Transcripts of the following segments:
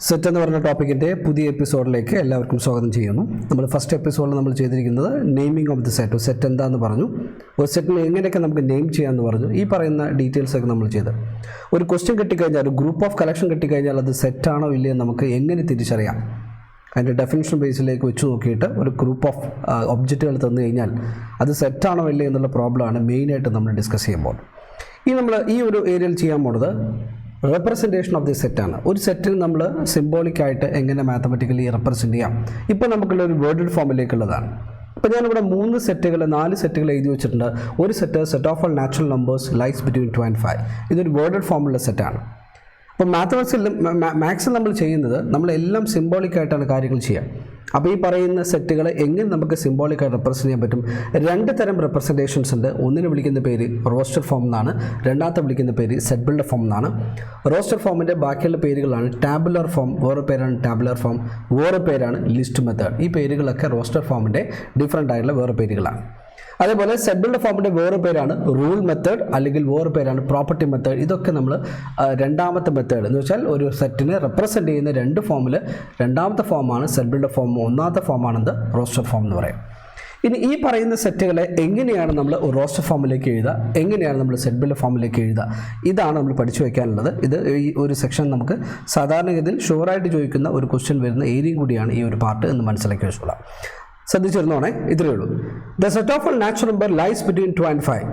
Set എന്ന് പറഞ്ഞ ടോപ്പിക്കിൻ്റെ പുതിയ എപ്പിസോഡിലേക്ക് എല്ലാവർക്കും സ്വാഗതം ചെയ്യുന്നു. നമ്മൾ ഫസ്റ്റ് എപ്പിസോഡിൽ നമ്മൾ ചെയ്തിരിക്കുന്നത് naming of the set. Set എന്താണെന്ന് പറഞ്ഞു, ഒരു സെറ്റിനെ എങ്ങനെയൊക്കെ നമുക്ക് നെയിം ചെയ്യാമെന്ന് പറഞ്ഞു. ഈ പറയുന്ന ഡീറ്റെയിൽസൊക്കെ നമ്മൾ ചെയ്ത് ഒരു ക്വസ്റ്റ്യൻ കിട്ടിക്കഴിഞ്ഞാൽ, ഒരു ഗ്രൂപ്പ് ഓഫ് കളക്ഷൻ കിട്ടിക്കഴിഞ്ഞാൽ അത് സെറ്റാണോ ഇല്ലയോ നമുക്ക് എങ്ങനെ തിരിച്ചറിയാം? അതിൻ്റെ ഡെഫിനിഷൻ ബേസിലേക്ക് വെച്ച് നോക്കിയിട്ട് ഒരു ഗ്രൂപ്പ് ഓഫ് ഒബ്ജക്റ്റുകൾ തന്നു കഴിഞ്ഞാൽ അത് സെറ്റാണോ ഇല്ലേ എന്നുള്ള പ്രോബ്ലമാണ് മെയിനായിട്ട് നമ്മൾ ഡിസ്കസ് ചെയ്യുമ്പോൾ. നമ്മൾ ഈ ഒരു ഏരിയയിൽ ചെയ്യാൻ പോകുന്നത് റെപ്രസെൻറ്റേഷൻ ഓഫ് ദി സെറ്റാണ്. ഒരു സെറ്റിന് നമ്മൾ സിംബോളിക്കായിട്ട് എങ്ങനെ മാത്തമാറ്റിക്കലി റെപ്രസെൻറ്റ് ചെയ്യാം. ഇപ്പോൾ നമുക്കുള്ള ഒരു വേർഡഡ് ഫോമിലേക്കുള്ളതാണ്. ഇപ്പോൾ ഞാനിവിടെ 4 സെറ്റുകൾ എഴുതി വെച്ചിട്ടുണ്ട്. ഒരു set of all natural numbers lies between 2 and 5. ഇതൊരു വേർഡഡ് ഫോമുള്ള സെറ്റാണ്. അപ്പോൾ മാത്സിൽ നമ്മൾ ചെയ്യുന്നത് നമ്മളെല്ലാം സിംബോളിക്കായിട്ടാണ് കാര്യങ്ങൾ ചെയ്യുക. അപ്പോൾ ഈ പറയുന്ന സെറ്റുകളെ എങ്ങനെ നമുക്ക് സിംബോളിക്കായി റെപ്രസെൻറ്റ് ചെയ്യാൻ പറ്റും? 2 തരം റെപ്രസെൻറ്റേഷൻസ് ഉണ്ട്. ഒന്നിന് വിളിക്കുന്ന പേര് റോസ്റ്റർ ഫോം എന്നാണ്, രണ്ടാമത്തെ വിളിക്കുന്ന പേര് സെറ്റ് ബിൽഡർ ഫോം എന്നാണ്. റോസ്റ്റർ ഫോമിൻ്റെ ബാക്കിയുള്ള പേരുകളാണ് ടാബുലർ ഫോം, വേറെ പേരാണ് ടാബുലർ ഫോം, വേറെ പേരാണ് ലിസ്റ്റ് മെത്തേഡ്. ഈ പേരുകളൊക്കെ റോസ്റ്റർ ഫോമിൻ്റെ ഡിഫറെൻ്റ് ആയിട്ടുള്ള വേറെ പേരുകളാണ്. അതേപോലെ സെറ്റ് ബിൽഡർ ഫോമിൻ്റെ വേറെ പേരാണ് റൂൾ മെത്തേഡ്, അല്ലെങ്കിൽ വേറെ പേരാണ് പ്രോപ്പർട്ടി മെത്തേഡ്. ഇതൊക്കെ നമ്മൾ രണ്ടാമത്തെ മെത്തേഡ് എന്ന് വെച്ചാൽ ഒരു സെറ്റിനെ റെപ്രസെൻറ്റ് ചെയ്യുന്ന 2 ഫോമിൽ രണ്ടാമത്തെ ഫോമാണ് സെറ്റ് ബിൽഡർ ഫോം, ഒന്നാമത്തെ ഫോമാണെന്ത് റോസ്റ്റർ ഫോം എന്ന് പറയും. ഇനി ഈ പറയുന്ന സെറ്റുകളെ എങ്ങനെയാണ് നമ്മൾ റോസ്റ്റർ ഫോമിലേക്ക് എഴുതുക, എങ്ങനെയാണ് നമ്മൾ സെറ്റ് ബിൽഡർ ഫോമിലേക്ക് എഴുതുക, ഇതാണ് നമ്മൾ പഠിച്ചു വയ്ക്കാനുള്ളത്. ഇത് ഈ ഒരു സെക്ഷൻ നമുക്ക് സാധാരണഗതിയിൽ ഷുവറായിട്ട് ചോദിക്കുന്ന ഒരു ക്വസ്റ്റ്യൻ വരുന്ന ഏരിയയും കൂടിയാണ് ഈ ഒരു പാർട്ട് എന്ന് മനസ്സിലാക്കി വെച്ചോളാം. ശ്രദ്ധിച്ചിരുന്നോണേ, ഇത്രയേ ഉള്ളൂ. The set of a natural number lies between 2 and 5.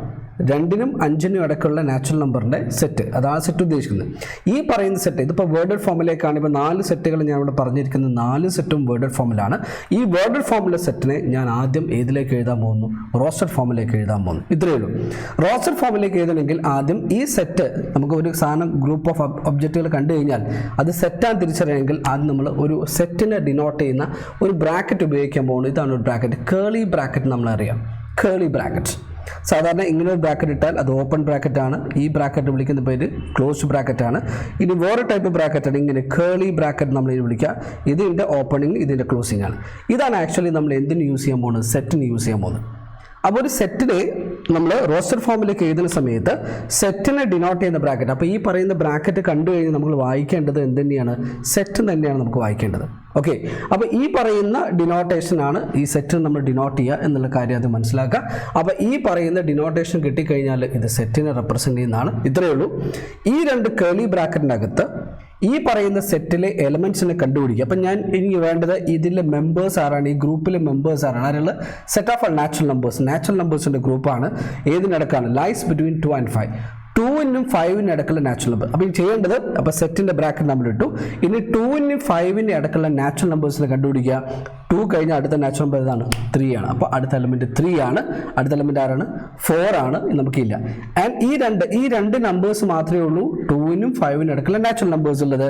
2നും 5നും ഇടയ്ക്കുള്ള നാച്ചുറൽ നമ്പറിൻ്റെ സെറ്റ്, അതാണ് സെറ്റ് ഉദ്ദേശിക്കുന്നത്. ഈ പറയുന്ന സെറ്റ് ഇതിപ്പോൾ വേർഡഡ് ഫോമിലേക്കാണ്. ഇപ്പോൾ 4 സെറ്റുകൾ ഞാൻ ഇവിടെ പറഞ്ഞിരിക്കുന്നത്, 4 സെറ്റും വേർഡഡ് ഫോമിലാണ്. ഈ വേർഡഡ് ഫോമിലെ സെറ്റിനെ ഞാൻ ആദ്യം ഏതിലേക്ക് എഴുതാൻ പോകുന്നു? റോസ്റ്റർ ഫോമിലേക്ക് എഴുതാൻ പോകുന്നു. ഇത്രയേ ഉള്ളൂ. റോസ്റ്റർ ഫോമിലേക്ക് എഴുതണമെങ്കിൽ ആദ്യം ഈ സെറ്റ്, നമുക്ക് ഒരു സാധനം ഗ്രൂപ്പ് ഓഫ് ഒബ്ജക്റ്റുകൾ കണ്ടു കഴിഞ്ഞാൽ അത് സെറ്റാണ് തിരിച്ചറിയണമെങ്കിൽ ആദ്യം നമ്മൾ ഒരു സെറ്റിനെ ഡിനോട്ട് ചെയ്യുന്ന ഒരു ബ്രാക്കറ്റ് ഉപയോഗിക്കാൻ പോകുന്നു. ഇതാണ് ഒരു ബ്രാക്കറ്റ്, കേളി ബ്രാക്കറ്റ്. നമ്മളറിയാം കേളി ബ്രാക്കറ്റ്. സാധാരണ ഇങ്ങനെ ഒരു ബ്രാക്കറ്റ് ഇട്ടാൽ അത് ഓപ്പൺ ബ്രാക്കറ്റ് ആണ്. ഈ ബ്രാക്കറ്റ് വിളിക്കുന്ന പേര് ക്ലോസ്ഡ് ബ്രാക്കറ്റ് ആണ്. ഇനി വേറെ ടൈപ്പ് ബ്രാക്കറ്റ് ആണ് ഇങ്ങനെ കേളി ബ്രാക്കറ്റ് നമ്മൾ ഇതിന് വിളിക്കുക. ഇതിൻ്റെ ഓപ്പണിങ്, ഇതിൻ്റെ ക്ലോസിങ് ആണ്. ഇതാണ് ആക്ച്വലി നമ്മൾ എന്തിന് യൂസ് ചെയ്യാൻ പോകുന്നത്? സെറ്റിന് യൂസ് ചെയ്യാൻ പോകുന്നത്. അപ്പോൾ ഒരു സെറ്റിനെ നമ്മൾ റോസ്റ്റർ ഫോമിലേക്ക് എഴുതുന്ന സമയത്ത് സെറ്റിനെ ഡിനോട്ട് ചെയ്യുന്ന ബ്രാക്കറ്റ്, അപ്പോൾ ഈ പറയുന്ന ബ്രാക്കറ്റ് കണ്ടു കഴിഞ്ഞാൽ നമ്മൾ വായിക്കേണ്ടത് എന്ത് തന്നെയാണ്? സെറ്റ് തന്നെയാണ് നമുക്ക് വായിക്കേണ്ടത്. ഓക്കെ, അപ്പോൾ ഈ പറയുന്ന ഡിനോട്ടേഷനാണ് ഈ സെറ്റ് നമ്മൾ ഡിനോട്ട് ചെയ്യുക എന്നുള്ള കാര്യം അത് മനസ്സിലാക്കുക. അപ്പോൾ ഈ പറയുന്ന ഡിനോട്ടേഷൻ കിട്ടിക്കഴിഞ്ഞാൽ ഇത് സെറ്റിനെ റെപ്രസെൻറ്റ് ചെയ്യുന്നതാണ്. ഇത്രയേ ഉള്ളൂ. ഈ 2 കേളി ബ്രാക്കറ്റിനകത്ത് ഈ പറയുന്ന സെറ്റിലെ എലമെൻറ്റ്സിനെ കണ്ടുപിടിക്കുക. അപ്പം ഞാൻ ഇനി വേണ്ടത് ഇതിലെ മെമ്പേഴ്സ് ആരാണ്, ഈ ഗ്രൂപ്പിലെ മെമ്പേഴ്സ് ആരാണ്? അതിലുള്ള സെറ്റ് ഓഫ് നാച്ചുറൽ നമ്പേഴ്സിൻ്റെ ഗ്രൂപ്പാണ്. ഏതിനിടക്കാണ്? Lies between 2 and 5. 2നും 5നും ഇടയ്ക്കുള്ള നാച്ചുറൽ നമ്പർ. അപ്പോൾ ഈ ചെയ്യേണ്ടത്, അപ്പോൾ സെറ്റിൻ്റെ ബ്രാക്കറ്റ് നമ്മൾ ഇട്ടു. ഇനി 2നും 5നും ഇടയ്ക്കുള്ള നാച്ചുറൽ നമ്പേഴ്സിനെ കണ്ടുപിടിക്കുക. 2 കഴിഞ്ഞാൽ അടുത്ത നാച്ചുറൽ നമ്പർ ഏതാണ്? 3 ആണ്. അപ്പോൾ അടുത്ത എലമെൻറ്റ് 3 ആണ്. അടുത്ത എലമെൻറ്റ് ആരാണ്? 4 ആണ്. നമുക്കില്ല. ആൻഡ് ഈ രണ്ട് നമ്പേഴ്സ് മാത്രമേ ഉള്ളൂ 2നും 5നും ഇടയ്ക്കുള്ള നാച്ചുറൽ നമ്പേഴ്സ് ഉള്ളത്.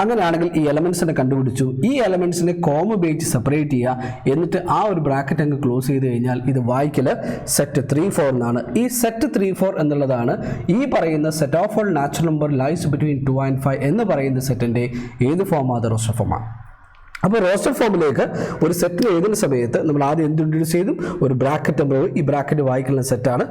അങ്ങനെയാണെങ്കിൽ ഈ എലമെൻറ്റ്സിനെ കണ്ടുപിടിച്ചു. ഈ എലമെൻറ്റ്സിനെ കോമ ഉപയോഗിച്ച് സെപ്പറേറ്റ് ചെയ്യുക. എന്നിട്ട് ആ ഒരു ബ്രാക്കറ്റ് അങ്ങ് ക്ലോസ് ചെയ്ത് കഴിഞ്ഞാൽ ഇത് വായിക്കൽ സെറ്റ് 3, 4 എന്നാണ്. ഈ സെറ്റ് 3, 4 എന്നുള്ളതാണ് ഈ പറയുന്ന set of all natural number lies between 2 and 5 എന്ന് പറയുന്ന സെറ്റിൻ്റെ ഏത് ഫോമാണ്? അത് റോസ്റ്റർ ഫോമാണ്. അപ്പോൾ റോസ്റ്റർ ഫോമിലേക്ക് ഒരു സെറ്റിൽ എഴുതുന്ന സമയത്ത് നമ്മൾ ആദ്യം എന്ത് ഇൻട്രൊഡ്യൂസ് ചെയ്തു? ഒരു ബ്രാക്കറ്റ് നമ്പർ. ഈ ബ്രാക്കറ്റ് വായിക്കുന്ന സെറ്റാണ്.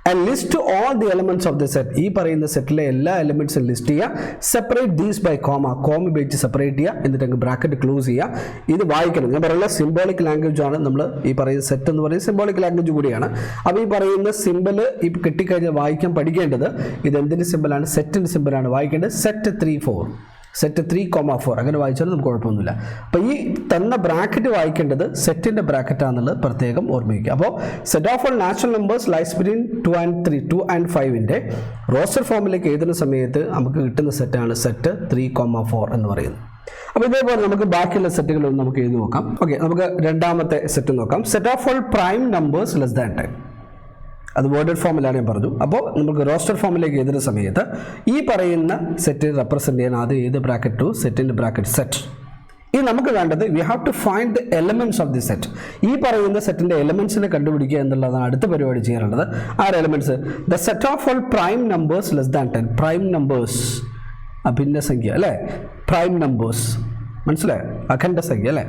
And list all the elements of the set. ഈ പറയുന്ന സെറ്റിലെ എല്ലാ എലമെൻറ്റ്സും ലിസ്റ്റ് ചെയ്യുക. സെപ്പറേറ്റ് ദീസ് ബൈ കോമ ഉപയോഗിച്ച് സെപ്പറേറ്റ് ചെയ്യുക. എന്നിട്ട് അങ്ങ് ബ്രാക്കറ്റ് ക്ലോസ് ചെയ്യുക. ഇത് വായിക്കണം. ഞാൻ പറയുന്നത് സിംബോളിക് ലാംഗ്വേജ് ആണ്. നമ്മൾ ഈ പറയുന്ന സെറ്റ് എന്ന് പറയുന്നത് സിംബോളിക് ലാംഗ്വേജ് കൂടിയാണ്. അപ്പോൾ ഈ പറയുന്ന സിമ്പിൾ ഈ കിട്ടിക്കഴിഞ്ഞാൽ വായിക്കാൻ പഠിക്കേണ്ടത് ഇത് എന്തിൻ്റെ സിമ്പിളാണ്? സെറ്റിൻ്റെ സിമ്പിളാണ് വായിക്കേണ്ടത്. സെറ്റ് 3, 4. സെറ്റ് 3, 4 അങ്ങനെ വായിച്ചാലും നമുക്ക് കുഴപ്പമൊന്നുമില്ല. അപ്പോൾ ഈ തന്ന ബ്രാക്കറ്റ് വായിക്കേണ്ടത് സെറ്റിൻ്റെ ബ്രാക്കറ്റാണെന്നുള്ളത് പ്രത്യേകം ഓർമ്മിക്കുക. അപ്പോൾ set of all natural numbers lies between 2 and 5ൻ്റെ റോസ്റ്റർ ഫോമിലേക്ക് എഴുതുന്ന സമയത്ത് നമുക്ക് കിട്ടുന്ന സെറ്റാണ് സെറ്റ് 3, 4 എന്ന് പറയുന്നത്. അപ്പോൾ ഇതേപോലെ നമുക്ക് ബാക്കിയുള്ള സെറ്റുകളൊന്നും നമുക്ക് എഴുതി നോക്കാം. ഓക്കെ, നമുക്ക് രണ്ടാമത്തെ സെറ്റ് നോക്കാം. Set of all prime numbers less than 10. അത് വേർഡഡ് ഫോമിലാണ് ഞാൻ പറഞ്ഞു. അപ്പോൾ നമുക്ക് റോസ്റ്റർ ഫോമിലേക്ക് എഴുതുന്ന സമയത്ത് ഈ പറയുന്ന സെറ്റ് റെപ്രസെൻറ്റ് ചെയ്യാൻ ആദ്യം ഏത് ബ്രാക്കറ്റ് ടു? സെറ്റിൻ്റെ ബ്രാക്കറ്റ് സെറ്റ്. ഇനി നമുക്ക് വേണ്ടത് we have to find the elements of the set. ഈ പറയുന്ന സെറ്റിൻ്റെ എലമെൻറ്റ്സിനെ കണ്ടുപിടിക്കുക എന്നുള്ളതാണ് അടുത്ത പരിപാടി ചെയ്യാനുള്ളത്. ആറ് elements? The set of all prime numbers less than 10. Prime numbers, അഭിന്നസംഖ്യ അല്ലേ? പ്രൈം നമ്പേഴ്സ് മനസ്സിലായോ? അഖണ്ഡസംഖ്യ അല്ലേ?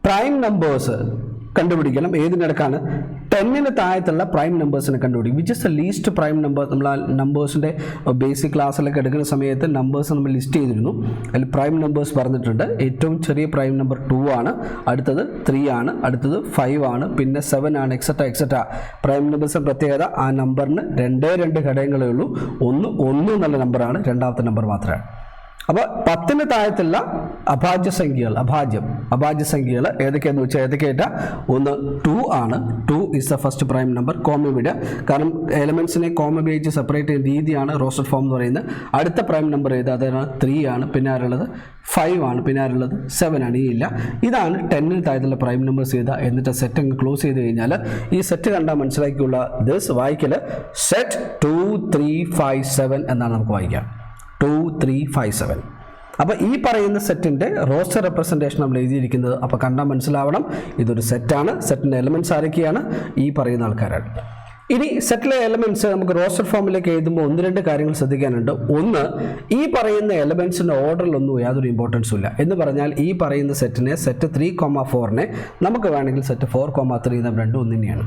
പ്രൈം നമ്പേഴ്സ് കണ്ടുപിടിക്കണം. ഏതിനടക്കാണ്? 10 താഴത്തുള്ള പ്രൈം നമ്പേഴ്സിനെ കണ്ടുപിടിക്കും. Which is the least prime number. നമ്മൾ ആ നമ്പേഴ്സിൻ്റെ ബേസിക് ക്ലാസ്സിലൊക്കെ എടുക്കുന്ന സമയത്ത് നമ്പേഴ്സ് നമ്മൾ ലിസ്റ്റ് ചെയ്തിരുന്നു. അതിൽ പ്രൈം നമ്പേഴ്സ് പറഞ്ഞിട്ടുണ്ട്. ഏറ്റവും ചെറിയ പ്രൈം നമ്പർ 2 ആണ്, അടുത്തത് 3 ആണ്, അടുത്തത് 5 ആണ്, പിന്നെ 7 ആണ്, എക്സെട്ര. പ്രൈം നമ്പേഴ്സിൻ്റെ പ്രത്യേകത ആ നമ്പറിന് 2 ഘടകങ്ങളേ ഉള്ളൂ. ഒന്ന് എന്നുള്ള നമ്പറാണ്, രണ്ടാമത്തെ നമ്പർ മാത്രമാണ്. അപ്പോൾ 10 താഴത്തുള്ള അഭാജ്യ സംഖ്യകൾ ഏതൊക്കെയാണെന്ന് വെച്ചാൽ ഏതൊക്കെയായിട്ടാ? ഒന്ന് 2 ആണ്. 2 is the first prime number. Comma വിടുക, കാരണം എലമെൻസിനെ കോമ ഉപയോഗിച്ച് സെപ്പറേറ്റ് ചെയ്യുന്ന രീതിയാണ് റോസ്റ്റഡ് ഫോം എന്ന് പറയുന്നത്. അടുത്ത പ്രൈം നമ്പർ ഏത്? അതാണ് 3 ആണ്. പിന്നെ ആരുള്ളത്? 5 ആണ്. പിന്നെ ആരുള്ളത്? 7 ആണ്. ഇല്ല, ഇതാണ് 10 താഴത്തുള്ള പ്രൈം നമ്പേഴ്സ് ചെയ്ത. എന്നിട്ട് സെറ്റ് അങ്ങ് ക്ലോസ് ചെയ്ത് കഴിഞ്ഞാൽ ഈ സെറ്റ് കണ്ടാൽ മനസ്സിലാക്കിയുള്ള ദിസ് വായിക്കൽ സെറ്റ് 2 3 5 7 എന്നാണ് നമുക്ക് വായിക്കാം. 2 3 5 7. അപ്പോൾ ഈ പറയുന്ന സെറ്റിൻ്റെ റോസ്റ്റർ റെപ്രസെൻറ്റേഷൻ നമ്മൾ എഴുതിയിരിക്കുന്നത്. അപ്പോൾ കണ്ടാൽ മനസ്സിലാവണം ഇതൊരു സെറ്റാണ്. സെറ്റിൻ്റെ എലമെൻറ്റ്സ് ആരൊക്കെയാണ്? ഈ പറയുന്ന ആൾക്കാരാണ്. ഇനി സെറ്റിലെ എലമെൻറ്റ്സ് നമുക്ക് റോസ്റ്റർ ഫോമിലേക്ക് എഴുതുമ്പോൾ 1-2 കാര്യങ്ങൾ ശ്രദ്ധിക്കാനുണ്ട്. ഒന്ന്, ഈ പറയുന്ന എലമെൻറ്റ്സിൻ്റെ ഓർഡറിലൊന്നും യാതൊരു ഇമ്പോർട്ടൻസും ഇല്ല. എന്ന് പറഞ്ഞാൽ ഈ പറയുന്ന സെറ്റിനെ സെറ്റ് 3,4നെ നമുക്ക് വേണമെങ്കിൽ സെറ്റ് 4,3 രണ്ടും ഒന്ന് തന്നെയാണ്.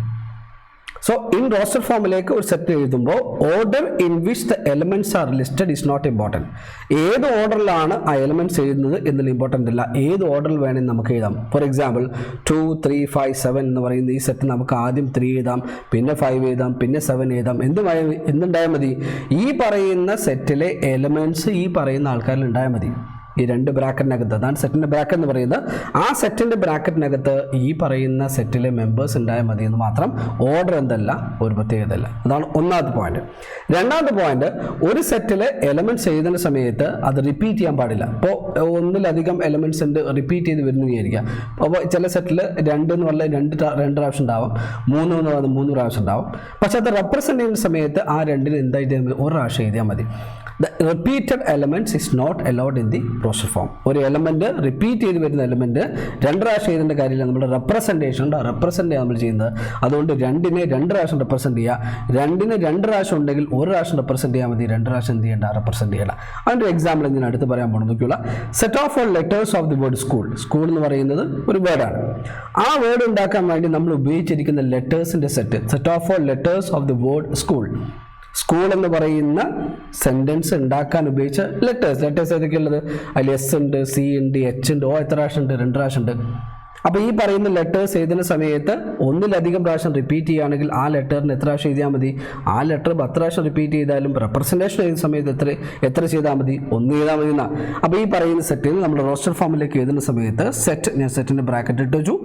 സോ ഇൻ റോസ്റ്റർ ഫോമിലേക്ക് ഒരു സെറ്റ് എഴുതുമ്പോൾ order in which the elements are listed is not important. ഏത് ഓർഡറിലാണ് ആ എലമെൻറ്റ്സ് എഴുതുന്നത് എന്നുള്ള ഇമ്പോർട്ടൻ്റ് അല്ല. ഏത് ഓർഡറിൽ വേണമെങ്കിൽ നമുക്ക് എഴുതാം. ഫോർ എക്സാമ്പിൾ 2 3 5 7 എന്ന് പറയുന്ന ഈ സെറ്റ് നമുക്ക് ആദ്യം 3 എഴുതാം, പിന്നെ 5 എഴുതാം, പിന്നെ 7 എഴുതാം. എന്തുണ്ടായാൽ മതി? ഈ പറയുന്ന സെറ്റിലെ എലമെൻറ്റ്സ് ഈ പറയുന്ന ആൾക്കാരിൽ ഉണ്ടായാൽ മതി. ഈ 2 ബ്രാക്കറ്റിനകത്ത്, അതാണ് സെറ്റിൻ്റെ ബ്രാക്കറ്റ് എന്ന് പറയുന്നത്. ആ സെറ്റിൻ്റെ ബ്രാക്കറ്റിനകത്ത് ഈ പറയുന്ന സെറ്റിലെ മെമ്പേഴ്സ് ഉണ്ടായാൽ മതി എന്ന് മാത്രം. ഓർഡർ എന്തല്ല, ഒരു പ്രത്യേകതയല്ല. അതാണ് ഒന്നാമത്തെ പോയിന്റ്. രണ്ടാമത്തെ പോയിന്റ്, ഒരു സെറ്റിലെ എലമെൻറ്റ്സ് എഴുതുന്ന സമയത്ത് അത് റിപ്പീറ്റ് ചെയ്യാൻ പാടില്ല. ഇപ്പോൾ ഒന്നിലധികം എലമെൻറ്റ്സ് ഉണ്ട്, റിപ്പീറ്റ് ചെയ്ത് വരുന്നു വിചാരിക്കുക. അപ്പോൾ ചില സെറ്റിൽ 2 എന്ന് പറഞ്ഞാൽ 2 പ്രാവശ്യം ഉണ്ടാവും, 3 എന്ന് പറഞ്ഞാൽ 3 പ്രാവശ്യം ഉണ്ടാവും. പക്ഷെ അത് റെപ്രസെൻ്റ് ചെയ്യുന്ന സമയത്ത് ആ 2-ന് എന്തായിട്ട് ഒരു പ്രാവശ്യം എഴുതിയാൽ മതി. The repeated elements is not allowed in the roster form. ഒരു എലമെൻറ്റ് റിപ്പീറ്റ് ചെയ്ത് വരുന്ന എലമെൻറ്റ് 2 പ്രാവശ്യം എഴുതേണ്ട കാര്യമില്ല. നമ്മുടെ റെപ്രസെൻറ്റേഷൻ ഉണ്ട്, റെപ്രസെൻ്റ് ചെയ്യാൻ നമ്മൾ ചെയ്യുന്നത്. അതുകൊണ്ട് 2-നെ 2 പ്രാവശ്യം റെപ്രസെൻറ്റ് ചെയ്യുക. 2-ന് 2 പ്രാവശ്യം ഉണ്ടെങ്കിൽ 1 പ്രാവശ്യം റെപ്രസെൻറ്റ് ചെയ്യാൻ മതി, 2 പ്രാവശ്യം എന്ത് ചെയ്യേണ്ട? റെപ്രസെൻറ്റ് ചെയ്യണം. അതിൻ്റെ എക്സാമ്പിൾ ഞാൻ അടുത്ത് പറയാൻ പോകണം. നോക്കിയുള്ള set of all letters of the word school. School എന്ന് പറയുന്നത് ഒരു വേർഡാണ്. ആ വേർഡ് ഉണ്ടാക്കാൻ വേണ്ടി നമ്മൾ ഉപയോഗിച്ചിരിക്കുന്ന ലെറ്റേഴ്സിൻ്റെ set of all letters of the word school. School എന്ന് പറയുന്ന സെൻറ്റൻസ് ഉണ്ടാക്കാൻ ഉപയോഗിച്ച ലെറ്റേഴ്സ് ഏതൊക്കെയുള്ളത്? അതിൽ എസ് ഉണ്ട്, സി ഉണ്ട്, എച്ച് ഉണ്ട്, ഓ എത്ര പ്രാവശ്യം ഉണ്ട്? 2 പ്രാവശ്യം ഉണ്ട്. അപ്പോൾ ഈ പറയുന്ന ലെറ്റേഴ്സ് എഴുതുന്ന സമയത്ത് ഒന്നിലധികം പ്രാവശ്യം റിപ്പീറ്റ് ചെയ്യുകയാണെങ്കിൽ ആ ലെറ്ററിന് എത്ര പ്രാവശ്യം എഴുതിയാൽ മതി? ആ ലെറ്റർ 10 പ്രാവശ്യം റിപ്പീറ്റ് ചെയ്താലും റെപ്രസെൻറ്റേഷൻ എഴുതുന്ന സമയത്ത് എത്ര ചെയ്താൽ മതി? 1 ചെയ്താൽ മതി എന്നാണ്. അപ്പോൾ ഈ പറയുന്ന സെറ്റിൽ നമ്മൾ റോസ്റ്റർ ഫോമിലേക്ക് എഴുതുന്ന സമയത്ത് ഞാൻ സെറ്റിൻ്റെ ബ്രാക്കറ്റ് ഇട്ട് വെച്ചു.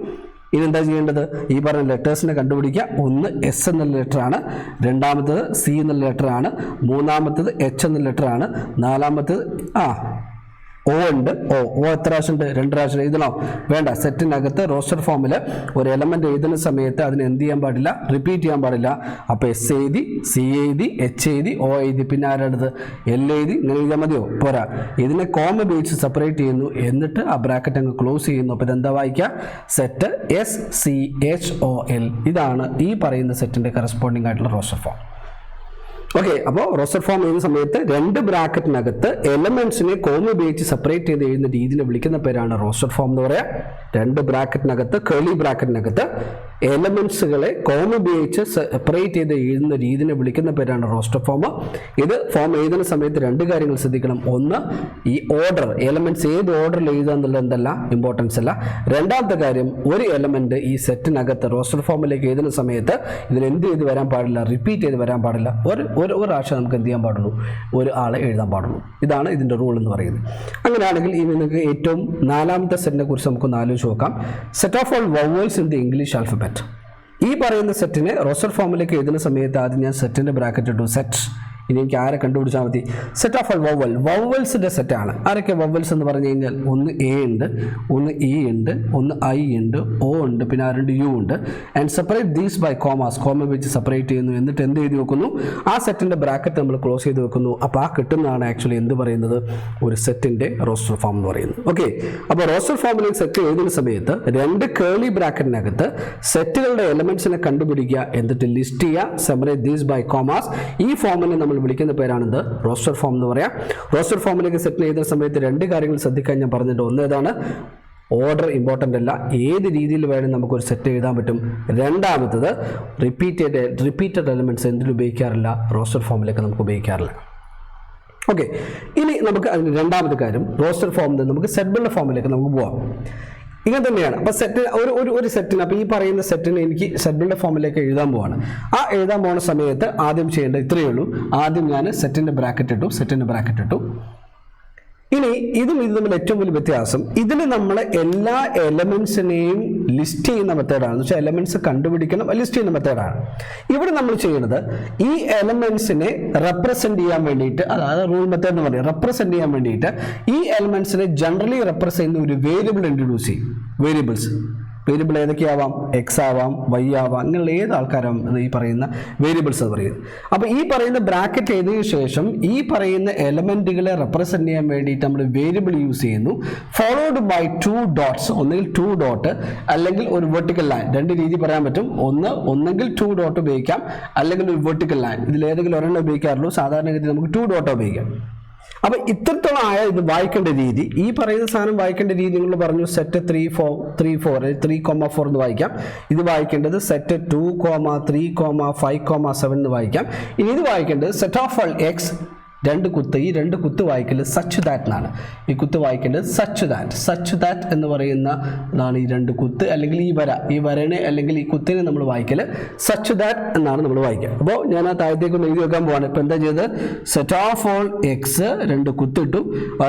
ഇനി എന്താ ചെയ്യേണ്ടത്? ഈ പറഞ്ഞ ലെറ്റേഴ്സിനെ കണ്ടുപിടിക്കുക. ഒന്ന് എസ് എന്നുള്ള ലെറ്ററാണ്, രണ്ടാമത്തത് സി എന്നുള്ള ലെറ്ററാണ്, മൂന്നാമത്തത് എച്ച് എന്നുള്ള ലെറ്ററാണ്, നാലാമത്തത് ഓ ഉണ്ട്. ഓ എത്ര പ്രാവശ്യം ഉണ്ട്? 2 പ്രാവശ്യം എഴുതണോ? വേണ്ട. സെറ്റിനകത്ത് റോസ്റ്റർ ഫോമിൽ ഒരു എലമെന്റ് എഴുതുന്ന സമയത്ത് അതിന് എന്ത് ചെയ്യാൻ പാടില്ല? റിപ്പീറ്റ് ചെയ്യാൻ പാടില്ല. അപ്പോൾ എസ് എഴുതി, സി എഴുതി, എച്ച് എഴുതി, ഒ എഴുതി, പിന്നെ ആരാണത്? എൽ എഴുതി. ഇങ്ങനെ എഴുതാൻ മതിയോ? പോരാ. ഇതിനെ കോമ ഉപയോഗിച്ച് സെപ്പറേറ്റ് ചെയ്യുന്നു, എന്നിട്ട് ആ ബ്രാക്കറ്റ് അങ്ങ് ക്ലോസ് ചെയ്യുന്നു. അപ്പോൾ ഇതെന്താ വായിക്കുക? Set SCHOL. ഇതാണ് ഈ പറയുന്ന സെറ്റിന്റെ കറസ്പോണ്ടിങ് ആയിട്ടുള്ള റോസ്റ്റർ ഫോം. ഓക്കെ, അപ്പോൾ റോസ്റ്റർ ഫോം എഴുതുന്ന സമയത്ത് 2 ബ്രാക്കറ്റിനകത്ത് എലമെന്റ്സിനെ കോമ ഉപയോഗിച്ച് സെപ്പറേറ്റ് ചെയ്ത് എഴുതുന്ന രീതിയിൽ വിളിക്കുന്ന പേരാണ് റോസ്റ്റർ ഫോം എന്ന് പറയാം. 2 ബ്രാക്കറ്റിനകത്ത്, കേളി ബ്രാക്കറ്റിനകത്ത് എലമെന്റ്സുകളെ കോമ ഉപയോഗിച്ച് സെപ്പറേറ്റ് ചെയ്ത് എഴുതുന്ന രീതിയെ വിളിക്കുന്ന പേരാണ് റോസ്റ്റർ ഫോം. ഇത് ഫോം എഴുതുന്ന സമയത്ത് 2 കാര്യങ്ങൾ ശ്രദ്ധിക്കണം. ഒന്ന്, ഈ ഓർഡർ, എലമെന്റ്സ് ഏത് ഓർഡറിൽ എഴുതുക എന്നുള്ളത് എന്തല്ല, ഇമ്പോർട്ടൻസ് അല്ല. രണ്ടാമത്തെ കാര്യം, ഒരു എലമെന്റ് ഈ സെറ്റിനകത്ത് റോസ്റ്റർ ഫോമിലേക്ക് എഴുതുന്ന സമയത്ത് ഇതിൽ എന്ത് ചെയ്ത് വരാൻ പാടില്ല? റിപ്പീറ്റ് ചെയ്ത് വരാൻ പാടില്ല. ഒരു പ്രാവശ്യം നമുക്ക് എന്ത് ചെയ്യാൻ പാടുള്ളൂ? ഒരു ആളെ എഴുതാൻ പാടുള്ളൂ. ഇതാണ് ഇതിൻ്റെ റൂൾ എന്ന് പറയുന്നത്. അങ്ങനെയാണെങ്കിൽ ഇനി നിങ്ങൾക്ക് ഏറ്റവും 4ാമത്തെ സെറ്റിനെ കുറിച്ച് നമുക്കൊന്ന് ആലോചിച്ച് നോക്കാം. Set of all vowels in the English alphabet. ഈ പറയുന്ന സെറ്റിനെ റോസ്റ്റർ ഫോമിലേക്ക് എഴുതുന്ന സമയത്ത് ആദ്യം ഞാൻ സെറ്റിൻ്റെ ബ്രാക്കറ്റ് ഇട്ടു, സെറ്റ്. ഇനി എനിക്ക് ആരെ കണ്ടുപിടിച്ചാൽ മതി? സെറ്റ് ഓഫ് ഓൾ വവൽസിൻ്റെ സെറ്റാണ്. ആരൊക്കെ വവൽസ് എന്ന് പറഞ്ഞു കഴിഞ്ഞാൽ ഒന്ന് എ ഉണ്ട്, ഒന്ന് ഇ ഉണ്ട്, ഒന്ന് ഐ ഉണ്ട്, ഒ ഉണ്ട്, പിന്നെ ആരുണ്ട്? യു ഉണ്ട്. And separate these by commas. Comma വെച്ച് സെപ്പറേറ്റ് ചെയ്യുന്നു. എന്നിട്ട് എന്ത് എഴുതി വെക്കുന്നു? ആ സെറ്റിൻ്റെ ബ്രാക്കറ്റ് നമ്മൾ ക്ലോസ് ചെയ്ത് വെക്കുന്നു. അപ്പോൾ ആ കിട്ടുന്നതാണ് ആക്ച്വലി എന്ത് പറയുന്നത്? ഒരു സെറ്റിൻ്റെ റോസ്റ്റർ ഫോം എന്ന് പറയുന്നത്. ഓക്കെ, അപ്പോൾ റോസ്റ്റർ ഫോമിലേക്ക് സെറ്റ് എഴുതുന്ന സമയത്ത് 2 കേളി ബ്രാക്കറ്റിനകത്ത് സെറ്റുകളുടെ എലമെന്റ്സിനെ കണ്ടുപിടിക്കുക, എന്നിട്ട് ലിസ്റ്റ് ചെയ്യുക. Separate these by commas. ഈ ഫോമിനെ നമ്മൾ വിളിക്കുന്ന പേരാണിത് റോസ്റ്റർ ഫോം എന്ന് പറയാം. റോസ്റ്റർ ഫോമിലേക്ക് സെറ്റ് ചെയ്യുന്ന സമയത്ത് 2 കാര്യങ്ങൾ ശ്രദ്ധിക്കാൻ ഞാൻ പറഞ്ഞിട്ടുണ്ട്. ഒന്ന് ഏതാണ്? ഓർഡർ ഇമ്പോർട്ടൻ്റ് അല്ല, ഏത് രീതിയിൽ വേണമെങ്കിൽ നമുക്കൊരു സെറ്റ് എഴുതാൻ പറ്റും. രണ്ടാമത്തത് റിപ്പീറ്റഡ് എലിമെൻറ്റ്സ് എന്തിനും ഉപയോഗിക്കാറില്ല, റോസ്റ്റർ ഫോമിലേക്ക് നമുക്ക് ഉപയോഗിക്കാറില്ല. ഓക്കെ, ഇനി നമുക്ക് അതിന് രണ്ടാമത്തെ കാര്യം റോസ്റ്റർ ഫോമിൽ നിന്ന് നമുക്ക് സെറ്റ് ബിൽഡ് ഫോമിലേക്ക് നമുക്ക് പോവാം. ഇങ്ങനെ തന്നെയാണ്. അപ്പോൾ സെറ്റ് ഒരു സെറ്റിന്, അപ്പോൾ ഈ പറയുന്ന സെറ്റിന് എനിക്ക് സെറ്റ് ബിൽഡ് ഫോമിലേക്ക് എഴുതാൻ പോവാണ്. ആ എഴുതാൻ പോകുന്ന സമയത്ത് ആദ്യം ചെയ്യേണ്ടത് ഇത്രയേ ഉള്ളൂ. ആദ്യം ഞാൻ സെറ്റിൻ്റെ ബ്രാക്കറ്റ് ഇട്ടു. ഇനി ഇതും തമ്മിൽ ഏറ്റവും വലിയ വ്യത്യാസം, ഇതിൽ നമ്മൾ എല്ലാ എലമെന്റ്സിനെയും ലിസ്റ്റ് ചെയ്യുന്ന മെത്തേഡാണ്. എന്ന് വെച്ചാൽ എലമെന്റ്സ് കണ്ടുപിടിക്കണം, ലിസ്റ്റ് ചെയ്യുന്ന മെത്തേഡാണ്. ഇവിടെ നമ്മൾ ചെയ്യുന്നത് ഈ എലമെന്റ്സിനെ റെപ്രസെന്റ് ചെയ്യാൻ വേണ്ടിയിട്ട്, അതായത് റൂൾ മെത്തേഡ് എന്ന് പറയുന്നത് റെപ്രസെന്റ് ചെയ്യാൻ വേണ്ടിയിട്ട് ഈ എലമെന്റ്സിനെ ജനറലി റെപ്രസെന്റ് ചെയ്യുന്ന ഒരു വേരിയബിൾ ഇൻട്രൊഡ്യൂസ് ചെയ്യും. വേരിയബിൾ ഏതൊക്കെയാവാം, എക്സ് ആവാം, വൈ ആവാം, അങ്ങനെയുള്ള ഏത് ആൾക്കാരാവും ഈ പറയുന്ന വേരിയബിൾസ് എന്ന് പറയുന്നത്. അപ്പോൾ ഈ പറയുന്ന ബ്രാക്കറ്റ് ചെയ്തതിനു ശേഷം ഈ പറയുന്ന എലമെന്റുകളെ റെപ്രസെന്റ് ചെയ്യാൻ വേണ്ടിയിട്ട് നമ്മൾ വേരിയബിൾ യൂസ് ചെയ്യുന്നു, ഫോളോഡ് ബൈ 2 ഡോട്ട്സ്. ഒന്നുകിൽ 2 ഡോട്ട് അല്ലെങ്കിൽ ഒരു വെർട്ടിക്കൽ ലൈൻ. രണ്ട് രീതി പറയാൻ പറ്റും. ഒന്നെങ്കിൽ 2 ഡോട്ട് ഉപയോഗിക്കാം, അല്ലെങ്കിൽ ഒരു വെർട്ടിക്കൽ ലൈൻ. ഇതിൽ ഏതെങ്കിലും ഒരെണ്ണം ഉപയോഗിക്കാറുള്ളൂ. സാധാരണഗതി നമുക്ക് 2 ഡോട്ട് ഉപയോഗിക്കാം. അപ്പോൾ ഇത്രത്തോളം ആയ ഇത് വായിക്കേണ്ട രീതി, ഈ പറയുന്ന സാധനം വായിക്കേണ്ട രീതി നിങ്ങൾ പറഞ്ഞു സെറ്റ് 3,4 എന്ന് വായിക്കാം. ഇത് വായിക്കേണ്ടത് സെറ്റ് 2,3,5,7 എന്ന് വായിക്കാം. ഇനി ഇത് വായിക്കേണ്ടത് സെറ്റ് ഓഫ് ഓൾ എക്സ്, ഈ രണ്ട് കുത്ത് വായിക്കല് സച്ച് ദാറ്റ് എന്നാണ്. ഈ കുത്ത് വായിക്കേണ്ടത് സച്ച് ദാറ്റ് എന്ന് പറയുന്ന ഇതാണ് ഈ രണ്ട് കുത്ത്, അല്ലെങ്കിൽ ഈ വരനെ അല്ലെങ്കിൽ ഈ കുത്തിനെ നമ്മൾ വായിക്കല് സച്ച് ദാറ്റ് എന്നാണ് നമ്മൾ വായിക്കുക. അപ്പോൾ ഞാൻ ആ താഴത്തേക്ക് ഒന്ന് എഴുതി വെക്കാൻ പോവാണ്. ഇപ്പോൾ എന്താ ചെയ്തത്, സെറ്റ് ഓഫ് ഓൾ എക്സ് രണ്ട് കുത്തിട്ടു.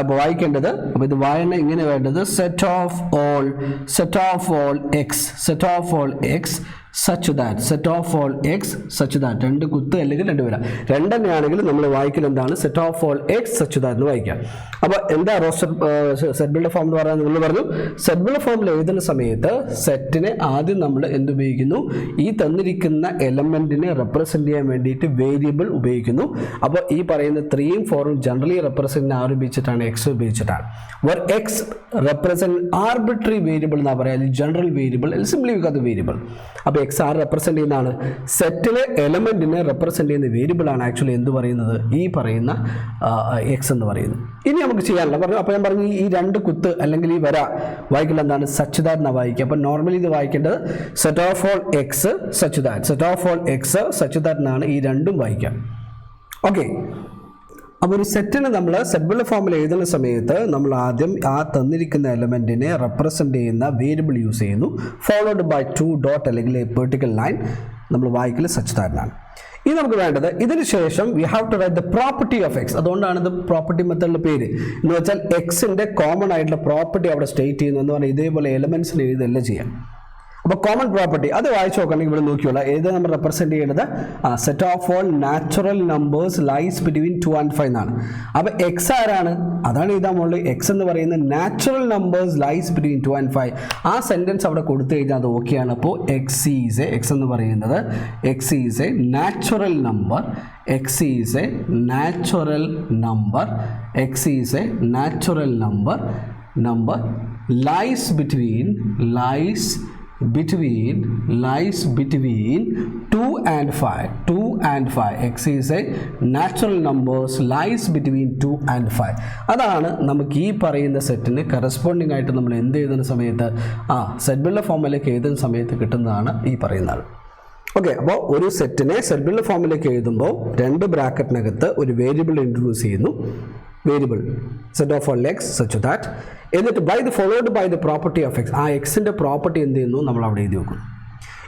അപ്പോൾ വായിക്കേണ്ടത്, അപ്പോൾ ഇത് വായന ഇങ്ങനെ വേണ്ടത് set of all X such that, set of all x such that. രണ്ട് കുത്ത് അല്ലെങ്കിൽ രണ്ട് വര രണ്ടെണ്ണയാണെങ്കിൽ നമ്മൾ വായിക്കൽ എന്താണ്, set of all x such that എന്ന് വായിക്കാം. അപ്പോൾ എന്താ റോസ്റ്റർ സെറ്റ് ബിൽഡ് ഫോം എന്ന് പറയാൻ നിങ്ങൾ പറഞ്ഞു. സെറ്റ് ബിൽഡ് ഫോമിൽ എഴുതുന്ന സമയത്ത് സെറ്റിനെ ആദ്യം നമ്മൾ എന്തുപയോഗിക്കുന്നു, ഈ തന്നിരിക്കുന്ന എലമെന്റിനെ റെപ്രസെന്റ് ചെയ്യാൻ വേണ്ടിയിട്ട് വേരിയബിൾ ഉപയോഗിക്കുന്നു. അപ്പോൾ ഈ പറയുന്ന 3ഉം 4ഉം ജനറലി റെപ്രസെന്റ് ഉപയോഗിച്ചിട്ടാണ്, എക്സ് ഉപയോഗിച്ചിട്ടാണ്. where x represent arbitrary variable എന്നാ പറയാ, ജനറൽ വേരിയബിൾ, സിംപ്ലിഫിക്കാത്ത വേരിയബിൾ. അപ്പോൾ എക്സ് ആർ റെപ്രസെന്റ് ചെയ്യുന്നതാണ്, സെറ്റിലെ എലമെന്റിനെ റെപ്രസെന്റ് ചെയ്യുന്ന വേരിയബിൾ ആണ് ആക്ച്വലി എന്ത് പറയുന്നത്, ഈ പറയുന്ന എക്സ് എന്ന് പറയുന്നത്. ഇനി നമുക്ക് ചെയ്യാനുള്ള പറഞ്ഞു. അപ്പോൾ ഞാൻ പറഞ്ഞു ഈ രണ്ട് കുത്ത് അല്ലെങ്കിൽ ഈ വര വായിക്കേണ്ടത് എന്താണ്, സച്ച് ദാറ്റ് എന്നാ വായിക്കുക. അപ്പോൾ നോർമലി ഇത് വായിക്കേണ്ടത് set of all x such that, set of all x such that എന്നാണ് ഈ രണ്ടും വായിക്കുക. ഓക്കെ, അപ്പോൾ ഒരു സെറ്റിന് നമ്മൾ സെറ്റ് ബിൽഡ് ഫോമിൽ എഴുതുന്ന സമയത്ത് നമ്മൾ ആദ്യം ആ തന്നിരിക്കുന്ന എലമെന്റിനെ റെപ്രസെന്റ് ചെയ്യുന്ന വേരിയബിൾ യൂസ് ചെയ്യുന്നു, ഫോളോഡ് ബൈ 2 ഡോട്ട് അല്ലെങ്കിൽ വെർട്ടിക്കൽ ലൈൻ നമ്മൾ വായിക്കൽ സച്ച് ദാറ്റിനാണ്. ഇനി നമുക്ക് വേണ്ടത്, ഇതിന് ശേഷം we have to write the property of x. അതുകൊണ്ടാണ് ഇത് പ്രോപ്പർട്ടി മെത്തേഡിന്റെ പേര് എന്ന് വെച്ചാൽ എക്സിന്റെ കോമൺ ആയിട്ടുള്ള പ്രോപ്പർട്ടി അവിടെ സ്റ്റേറ്റ് ചെയ്യുന്നു എന്ന് പറഞ്ഞാൽ ഇതേപോലെ എലമെന്റ്സിന് എഴുതല്ല ചെയ്യാം. അപ്പോൾ കോമൺ പ്രോപ്പർട്ടി അത് വായിച്ചു നോക്കണമെങ്കിൽ ഇവിടെ നോക്കിയോളാം. ഏത് നമ്മൾ റെപ്രസെന്റ് ചെയ്യുന്നത്, set of all natural numbers lies between 2 and 5 എന്നാണ്. അപ്പോൾ എക്സ് ആരാണ്, അതാണ് എഴുതാൻ പോകുന്നത്. എക്സ് എന്ന് പറയുന്നത് natural numbers lies between 2 and 5. ആ സെന്റൻസ് അവിടെ കൊടുത്തു കഴിഞ്ഞാൽ അത് ഓക്കെയാണ്. അപ്പോൾ എക്സ് എന്ന് പറയുന്നത് X is a natural number, X is a natural number, X is a natural number lies between 2 and 5. X is a natural numbers lies between 2 and 5. അതാണ് നമുക്ക് ഈ പറയുന്ന സെറ്റിന് കറസ്പോണ്ടിങ് ആയിട്ട് നമ്മൾ എന്ത് എഴുതുന്ന സമയത്ത് സെറ്റ് ബിൽഡ് ഫോമിലേക്ക് എഴുതുന്ന സമയത്ത് കിട്ടുന്നതാണ് ഈ പറയുന്നത്. ഓക്കെ, അപ്പോൾ ഒരു സെറ്റിനെ സെറ്റ് ബിൽഡ് ഫോമിലേക്ക് എഴുതുമ്പോൾ രണ്ട് ബ്രാക്കറ്റിനകത്ത് ഒരു വേരിയബിൾ ഇൻട്രൊഡ്യൂസ് ചെയ്യുന്നു, variable set of all x such that, എന്നിട്ട് followed by the property of x. ആ എക്സിൻ്റെ പ്രോപ്പർട്ടി എന്ത് ചെയ്യുന്നു നമ്മൾ അവിടെ എഴുതി വെക്കും.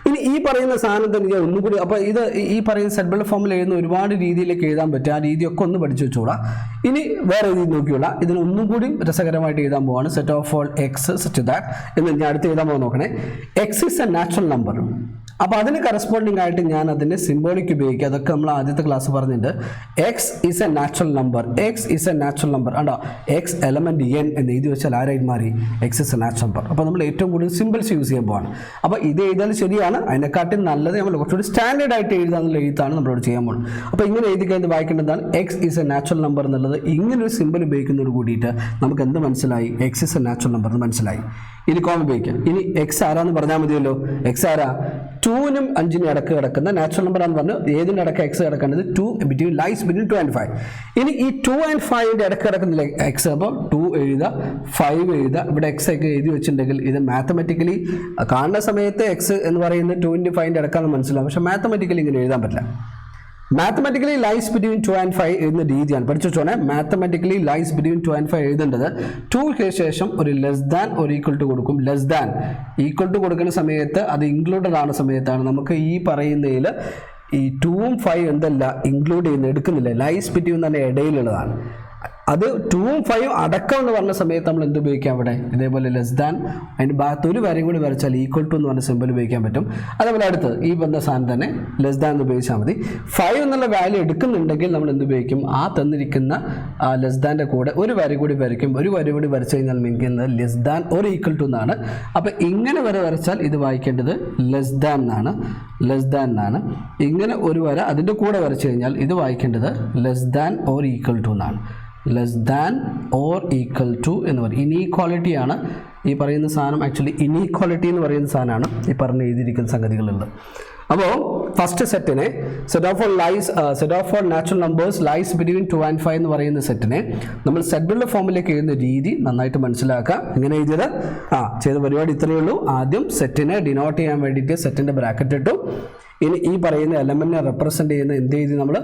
ഇനി ഈ പറയുന്ന സാധനം തന്നെ ഞാൻ ഒന്നും കൂടി, അപ്പോൾ ഇത് ഈ പറയുന്ന സെറ്റ് ബിൽഡ് ഫോമിൽ എഴുതുന്ന ഒരുപാട് രീതിയിലേക്ക് എഴുതാൻ പറ്റും. ആ രീതിയൊക്കെ ഒന്ന് പഠിച്ചു വെച്ചോളാം. ഇനി വേറെ രീതി നോക്കിയോളാം. ഇതിന് ഒന്നും കൂടി രസകരമായിട്ട് എഴുതാൻ പോവാണ്. Set of all x such that എന്ന് ഞാൻ അടുത്ത് എഴുതാൻ പോകാൻ നോക്കണേ. X is a natural number. അപ്പോൾ അതിന് കറസ്പോണ്ടിങ് ആയിട്ട് ഞാൻ അതിൻ്റെ സിംബോളിക് ഉപയോഗിക്കുക. അതൊക്കെ നമ്മൾ ആദ്യത്തെ ക്ലാസ് പറഞ്ഞിട്ടുണ്ട്. X is a natural number, ഉണ്ടോ, എക്സ് എലമെന്റ് എൻ എന്ന് എഴുതി വെച്ചാൽ ആരായിട്ട് മാറി, X is a natural number. അപ്പോൾ നമ്മൾ ഏറ്റവും കൂടുതൽ സിമ്പിൾസ് യൂസ് ചെയ്യാൻ പോവാണ്. അപ്പോൾ ഇത് എഴുതാൻ ശരിയാണ്, അതിനെക്കാട്ടും നല്ലത് നമ്മൾ കുറച്ചുകൂടി സ്റ്റാൻഡേർഡ് ആയിട്ട് എഴുതാനുള്ള എഴുത്താണ് നമ്മളോട് ചെയ്യാൻ പോകുന്നത്. അപ്പോൾ ഇങ്ങനെ എഴുതി കഴിഞ്ഞ് വായിക്കേണ്ടതാണ് x is a natural number എന്നുള്ളത്. ഇങ്ങനൊരു സിമ്പിൾ ഉപയോഗിക്കുന്നതോട് കൂടിയിട്ട് നമുക്ക് എന്ത് മനസ്സിലായി, x is a natural number എന്ന് മനസ്സിലായി. ഇനി കോമ ഉപയോഗിക്കാം. ഇനി എക്സ് ആരാന്ന് പറഞ്ഞാൽ മതിയല്ലോ. എക്സ് ആരാ? 2നും 5നും ഇടക്ക് കിടക്കുന്ന നാച്ചുറൽ നമ്പർ ആണെന്ന് പറഞ്ഞു. ഏതിൻ്റെ ഇടക്ക് എക്സ് കിടക്കുന്നത്? 2 ലൈസ് ബിറ്റ്വീൻ 2 and 5. ഇനി ഈ 2 and 5ന്റെ ഇടക്ക് കിടക്കുന്നില്ല എക്സ്. അപ്പോൾ 2 എഴുതുക, 5 എഴുതുക. ഇവിടെ എക്സ് ഒക്കെ എഴുതി വെച്ചിട്ടുണ്ടെങ്കിൽ ഇത് മാത്തമെറ്റിക്കലി കാണുന്ന സമയത്ത് എക്സ് എന്ന് പറയുന്നത് 2 and 5ന്റെ ഇടക്കാന്ന് മനസ്സിലാവും. പക്ഷെ മാത്തമെറ്റിക്കലി ഇങ്ങനെ എഴുതാൻ പറ്റില്ല. മാത്തമാറ്റിക്കലി ലൈസ് ബിറ്റ്വീൻ 2 and 5 എഴുതുന്ന രീതിയാണ് പഠിച്ചോണേ. മാത്തമാറ്റിക്കലി ലൈസ് ബിറ്റ്വീൻ 2 and 5 എഴുതേണ്ടത് 2ക്ക് ശേഷം ഒരു ലെസ് ദാൻ ഒരു ഈക്വൽ ടു കൊടുക്കും. ലെസ് ദാൻ ഈക്വൽ ടു കൊടുക്കുന്ന സമയത്ത് അത് ഇൻക്ലൂഡഡ് ആണ് സമയത്താണ് നമുക്ക് ഈ പറയുന്നതിൽ ഈ 2ഉം 5 എന്തല്ല ഇൻക്ലൂഡ് ചെയ്യുന്ന എടുക്കുന്നില്ല. ലൈസ് ബിറ്റ്വീൻ തന്നെ ഇടയിലുള്ളതാണ്. അത് 2ഉം 5ഉം അടക്കം എന്ന് പറഞ്ഞ സമയത്ത് നമ്മൾ എന്ത് ഉപയോഗിക്കാം? അവിടെ ഇതേപോലെ ലെസ് ദാൻ അതിൻ്റെ ഭാഗത്ത് ഒരു വരയും കൂടി വരച്ചാൽ ഈക്വൽ ടു എന്ന് പറഞ്ഞ സിമ്പിൾ ഉപയോഗിക്കാൻ പറ്റും. അതേപോലെ അടുത്ത് ഈ ബന്ധ സാധനം തന്നെ ലെസ് ദാൻ എന്ന് ഉപയോഗിച്ചാൽ മതി. 5 എന്നുള്ള വാല്യൂ എടുക്കുന്നുണ്ടെങ്കിൽ നമ്മൾ എന്ത് ഉപയോഗിക്കും? ആ തന്നിരിക്കുന്ന ലെസ് ദാൻ്റെ കൂടെ ഒരു വര കൂടി വരയ്ക്കും. ഒരു വര കൂടി വരച്ചു കഴിഞ്ഞാൽ മീനിക്കുന്നത് less than or equal to എന്നാണ്. അപ്പോൾ ഇങ്ങനെ വര വരച്ചാൽ ഇത് വായിക്കേണ്ടത് ലെസ് ദാൻ എന്നാണ്. ലെസ് ദാൻ എന്നാണ്. ഇങ്ങനെ ഒരു വര അതിൻ്റെ കൂടെ വരച്ചു കഴിഞ്ഞാൽ ഇത് വായിക്കേണ്ടത് less than or equal to എന്നാണ്. Less than or equal to എന്ന് പറയും. ഇനീക്വാളിറ്റിയാണ് ഈ പറയുന്ന സാധനം. ആക്ച്വലി ഇനീക്വാളിറ്റി എന്ന് പറയുന്ന സാധനമാണ് ഈ പറഞ്ഞ് എഴുതിയിരിക്കുന്ന സംഗതികളുള്ളത്. അപ്പോൾ ഫസ്റ്റ് സെറ്റിനെ set of all natural numbers lies between 2 and 5 എന്ന് പറയുന്ന സെറ്റിനെ നമ്മൾ സെറ്റ് ബിൽഡ് ഫോമിലേക്ക് എഴുതുന്ന രീതി നന്നായിട്ട് മനസ്സിലാക്കുക. ഇങ്ങനെ എഴുതിയത് ചെയ്ത പരിപാടി ഇത്രയേ ഉള്ളൂ. ആദ്യം സെറ്റിനെ ഡിനോട്ട് ചെയ്യാൻ വേണ്ടിയിട്ട് സെറ്റിൻ്റെ ബ്രാക്കറ്റ് ഇട്ടു. ഇനി ഈ പറയുന്ന എലമെൻറ്റിനെ റെപ്രസെൻ്റ് ചെയ്യുന്ന എന്ത് ചെയ്തു? നമ്മൾ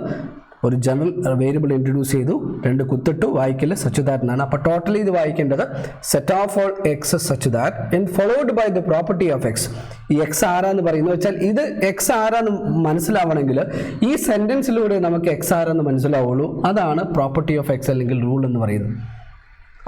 ഒരു ജനറൽ വേരിയബിൾ ഇൻട്രൊഡ്യൂസ് ചെയ്തു. 2 കുത്തിട്ടു. വായിക്കല് സച്ച് ദാറ്റ് എന്നാണ്. അപ്പോൾ ടോട്ടലി ഇത് വായിക്കേണ്ടത് set of all x such that and followed by the property of x. ഈ എക്സ് ആരാന്ന് പറയുന്നത് വെച്ചാൽ ഇത് എക്സ് ആരാന്ന് മനസ്സിലാവണമെങ്കിൽ ഈ സെൻറ്റൻസിലൂടെ നമുക്ക് എക്സ് ആരെന്ന് മനസ്സിലാവുള്ളൂ. അതാണ് പ്രോപ്പർട്ടി ഓഫ് എക്സ് അല്ലെങ്കിൽ റൂൾ എന്ന് പറയുന്നത്.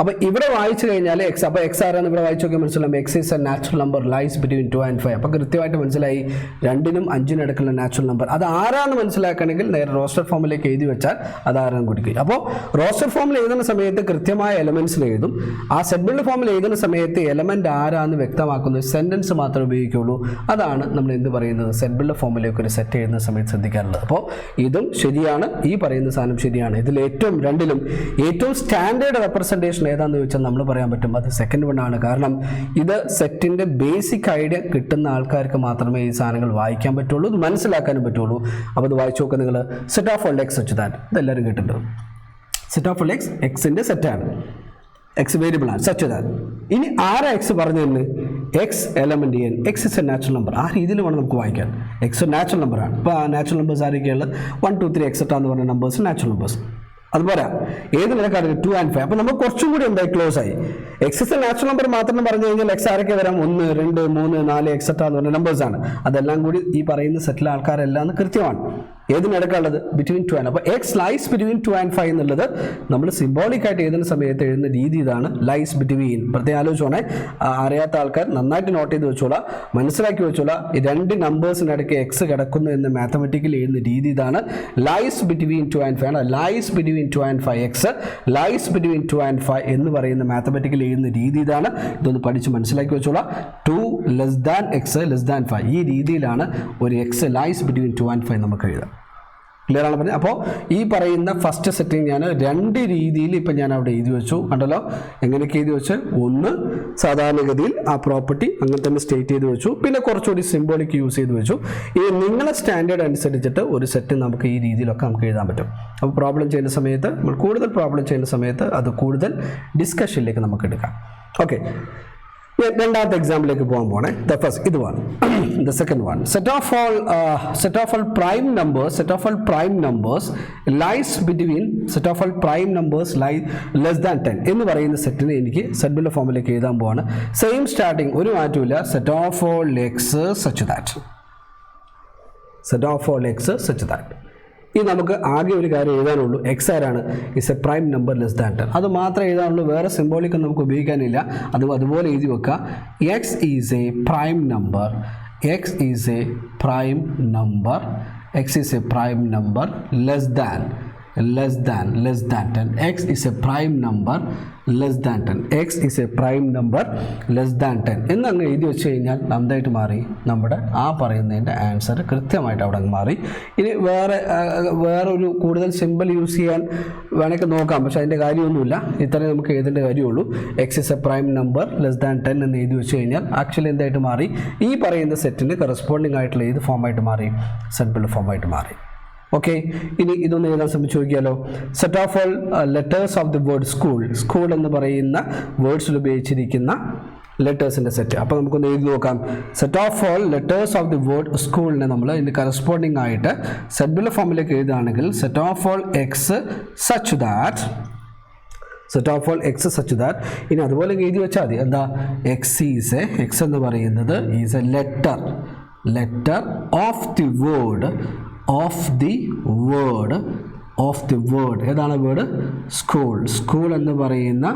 അപ്പോൾ ഇവിടെ വായിച്ചു കഴിഞ്ഞാൽ എക്സ്, അപ്പോൾ എക്സ് ആരാന്ന് ഇവിടെ വായിച്ചു നോക്കിയാൽ മനസ്സിലാവും. X is a natural number lies between 2 and 5. അപ്പോൾ കൃത്യമായിട്ട് മനസ്സിലായി 2നും 5നും ഇടയ്ക്കുള്ള നാച്ചുറൽ നമ്പർ. അത് ആരാന്ന് മനസ്സിലാക്കണമെങ്കിൽ നേരെ റോസ്റ്റർ ഫോമിലേക്ക് എഴുതി വെച്ചാൽ അത് ആരാന്ന് കൊടുക്കുക. അപ്പോൾ റോസ്റ്റർ ഫോമിൽ എഴുതുന്ന സമയത്ത് കൃത്യമായ എലമെൻറ്റ്സിൽ എഴുതും. ആ സെറ്റ് ബിൽഡ് ഫോമിൽ എഴുതുന്ന സമയത്ത് എലമെൻറ്റ് ആരാന്ന് വ്യക്തമാക്കുന്ന സെൻറ്റൻസ് മാത്രമേ ഉപയോഗിക്കുകയുള്ളൂ. അതാണ് നമ്മൾ എന്ത് പറയുന്നത്? സെറ്റ് ബിൽഡ് ഫോമിലേക്ക് ഒരു സെറ്റ് എഴുതുന്ന സമയത്ത് ശ്രദ്ധിക്കാറുള്ളത്. അപ്പോൾ ഇതും ശരിയാണ്, ഈ പറയുന്ന സാധനം ശരിയാണ്. ഇതിൽ രണ്ടിലും ഏറ്റവും സ്റ്റാൻഡേർഡ് റെപ്രസെൻറ്റേഷൻ ഏതാണെന്ന് ചോദിച്ചാൽ നമ്മൾ പറയാൻ പറ്റും അത് സെക്കൻഡ് വൺ ആണ്. കാരണം ഇത് സെറ്റിൻ്റെ ബേസിക് ഐഡിയ കിട്ടുന്ന ആൾക്കാർക്ക് മാത്രമേ ഈ സാധനങ്ങൾ വായിക്കാൻ പറ്റുള്ളൂ, ഇത് മനസ്സിലാക്കാനും പറ്റുള്ളൂ. അപ്പോൾ ഇത് വായിച്ചു നോക്കുക നിങ്ങൾ. Set of all x such that, ഇതെല്ലാവരും കേട്ടിട്ടുണ്ട്. സെറ്റ് ഓഫ് ഓൾ എക്സ് എക്സിൻ്റെ സെറ്റാണ്, എക്സ് വേരിയബിൾ ആണ്, സച്ച് ദാറ്റ്. ഇനി ആരാ എക്സ് പറഞ്ഞു തന്നെ? X element N, X is a natural number. ആ രീതിയിൽ വേണം നമുക്ക് വായിക്കാൻ. എക്സ് നാച്ചുറൽ നമ്പറാണ്. ഇപ്പോൾ ആ നാച്ചുറൽ നമ്പേഴ്സ് ആരൊക്കെയുള്ളത്? 1 2 3 എക്സെട്രാ എന്ന് പറഞ്ഞ നമ്പേഴ്സ് നാച്ചുറൽ നമ്പേഴ്സ്. അതുപോലെ ഏത് നിലക്കാണ്? 2 and 5. അപ്പോൾ നമ്മൾ കുറച്ചും കൂടി എന്തായി ക്ലോസ് ആയി. എക്സ് നാച്ചുറൽ നമ്പർ മാത്രം പറഞ്ഞു കഴിഞ്ഞാൽ എക്സ് ആരൊക്കെ വരാം? 1 2 3 4 എക്സെട്രാ എന്ന് പറഞ്ഞ നമ്പേഴ്സാണ്. അതെല്ലാം കൂടി ഈ പറയുന്ന സെറ്റിലെ ആൾക്കാരെല്ലാം കൃത്യമാണ്. ഏതിനിടക്കാനുള്ളത്? Between 2 and. അപ്പോൾ എക്സ് ലൈസ് ബിറ്റ്വീൻ 2 and 5 എന്നുള്ളത് നമ്മൾ സിംബോളിക്കായിട്ട് എഴുതുന്ന സമയത്ത് എഴുതുന്ന രീതി ഇതാണ്, ലൈസ് ബിറ്റ്വീൻ. പ്രത്യേകം ആലോചിച്ചോണേ, അറിയാത്ത ആൾക്കാർ നന്നായിട്ട് നോട്ട് ചെയ്ത് വെച്ചോളാം, മനസ്സിലാക്കി വെച്ചോളാം. ഈ 2 നമ്പേഴ്സിനിടയ്ക്ക് എക്സ് കിടക്കുന്നു എന്ന് മാത്തമെറ്റിക്കലി എഴുതുന്ന രീതി ഇതാണ്, ലൈസ് ബിറ്റ്വീൻ 2 and 5 ആണ്. Lies between 2 and 5 x lies between 2 and 5 എന്ന് പറയുന്ന മാത്തമെറ്റിക്കലി എഴുതുന്ന രീതി ഇതാണ്. ഇതൊന്ന് പഠിച്ച് മനസ്സിലാക്കി വെച്ചോളാം. 2 less than X less than 5 ഈ രീതിയിലാണ് ഒരു എക്സ് ലൈസ് ബിറ്റ്വീൻ 2 and 5 നമുക്ക് എഴുതാം. ക്ലിയർ ആണ് പറഞ്ഞത്. അപ്പോൾ ഈ പറയുന്ന ഫസ്റ്റ് സെറ്റിംഗ് ഞാൻ 2 രീതിയിൽ ഇപ്പം ഞാൻ അവിടെ എഴുതി വെച്ചു. കണ്ടല്ലോ എങ്ങനെയൊക്കെ എഴുതി വെച്ച്? ഒന്ന് സാധാരണഗതിയിൽ ആ പ്രോപ്പർട്ടി അങ്ങനെ തന്നെ സ്റ്റേറ്റ് ചെയ്ത് വെച്ചു, പിന്നെ കുറച്ചുകൂടി സിംബോളിക് യൂസ് ചെയ്ത് വെച്ചു. ഈ നിങ്ങളെ സ്റ്റാൻഡേർഡ് അനുസരിച്ചിട്ട് ഒരു സെറ്റ് നമുക്ക് ഈ രീതിയിലൊക്കെ നമുക്ക് എഴുതാൻ പറ്റും. അപ്പോൾ പ്രോബ്ലം ചെയ്യുന്ന സമയത്ത് നമ്മൾ കൂടുതൽ പ്രോബ്ലം ചെയ്യുന്ന സമയത്ത് അത് കൂടുതൽ ഡിസ്കഷനിലേക്ക് നമുക്ക് എടുക്കാം. ഓക്കെ, രണ്ടാമത്തെ എക്സാമ്പിളിലേക്ക് പോകാൻ പോണേ. ഇത് one. The second one, set of all prime numbers lies between set of all prime numbers lie less than 10 എന്ന് പറയുന്ന സെറ്റിനെ എനിക്ക് സെറ്റ് ബിൽഡ് ഫോമിലേക്ക് എഴുതാൻ പോവാണ്. സെയിം സ്റ്റാർട്ടിങ്, ഒരു മാറ്റമില്ല. Set of all x such that, set of all x such that. ഈ നമുക്ക് ആകെ ഒരു കാര്യം എഴുതാനുള്ളൂ, എക്സ് ആരാണ്? Is A prime number less than 10. അത് മാത്രമേ എഴുതാനുള്ളൂ, വേറെ സിംബോളിക്ക് നമുക്ക് ഉപയോഗിക്കാനില്ല. അതുപോലെ എഴുതി വെക്കുക. X is A prime number, X is A prime number, X is A prime number less than less than 10. X is a prime number less than 10. X is a prime number less than 10 എന്നങ്ങ് എഴുതി വെച്ച് കഴിഞ്ഞാൽ എന്തായിട്ട് മാറി? നമ്മുടെ ആ പറയുന്നതിൻ്റെ answer കൃത്യമായിട്ട് അവിടെ മാറി. ഇനി വേറൊരു കൂടുതൽ സിമ്പിൾ യൂസ് ചെയ്യാൻ വേണമെങ്കിൽ നോക്കാം, പക്ഷേ അതിൻ്റെ കാര്യമൊന്നുമില്ല. ഇത്രയും നമുക്ക് എഴുതേണ്ട കാര്യമുള്ളൂ. X is A prime number less than 10 എന്ന് എഴുതി വെച്ച് കഴിഞ്ഞാൽ ആക്ച്വലി എന്തായിട്ട് മാറി? ഈ പറയുന്ന സെറ്റിന് കറസ്പോണ്ടിങ് ആയിട്ടുള്ള ഏത് ഫോമായിട്ട് മാറി? സെറ്റ് ബിൽഡ് ഫോമായിട്ട് മാറി. ഓക്കെ, ഇനി ഇതൊന്ന് എഴുതാൻ ശ്രമിച്ചു നോക്കിയാലോ. Set of all letters of the word school. School എന്ന് പറയുന്ന വേർഡ്സിൽ ഉപയോഗിച്ചിരിക്കുന്ന ലെറ്റേഴ്സിൻ്റെ സെറ്റ്. അപ്പോൾ നമുക്കൊന്ന് എഴുതി നോക്കാം. Set of all letters of the word സ്കൂളിനെ നമ്മൾ ഇതിന് കറസ്പോണ്ടിങ് ആയിട്ട് സെറ്റ് ബിൽഡ് ഫോമിലേക്ക് എഴുതുകയാണെങ്കിൽ set of all x such that ഇനി അതുപോലെ എഴുതി വെച്ചാൽ മതി. എന്താ? എക്സ് എന്ന് പറയുന്നത് is A letter of the word ഏതാണ് വേർഡ്? സ്കൂൾ എന്ന് പറയുന്ന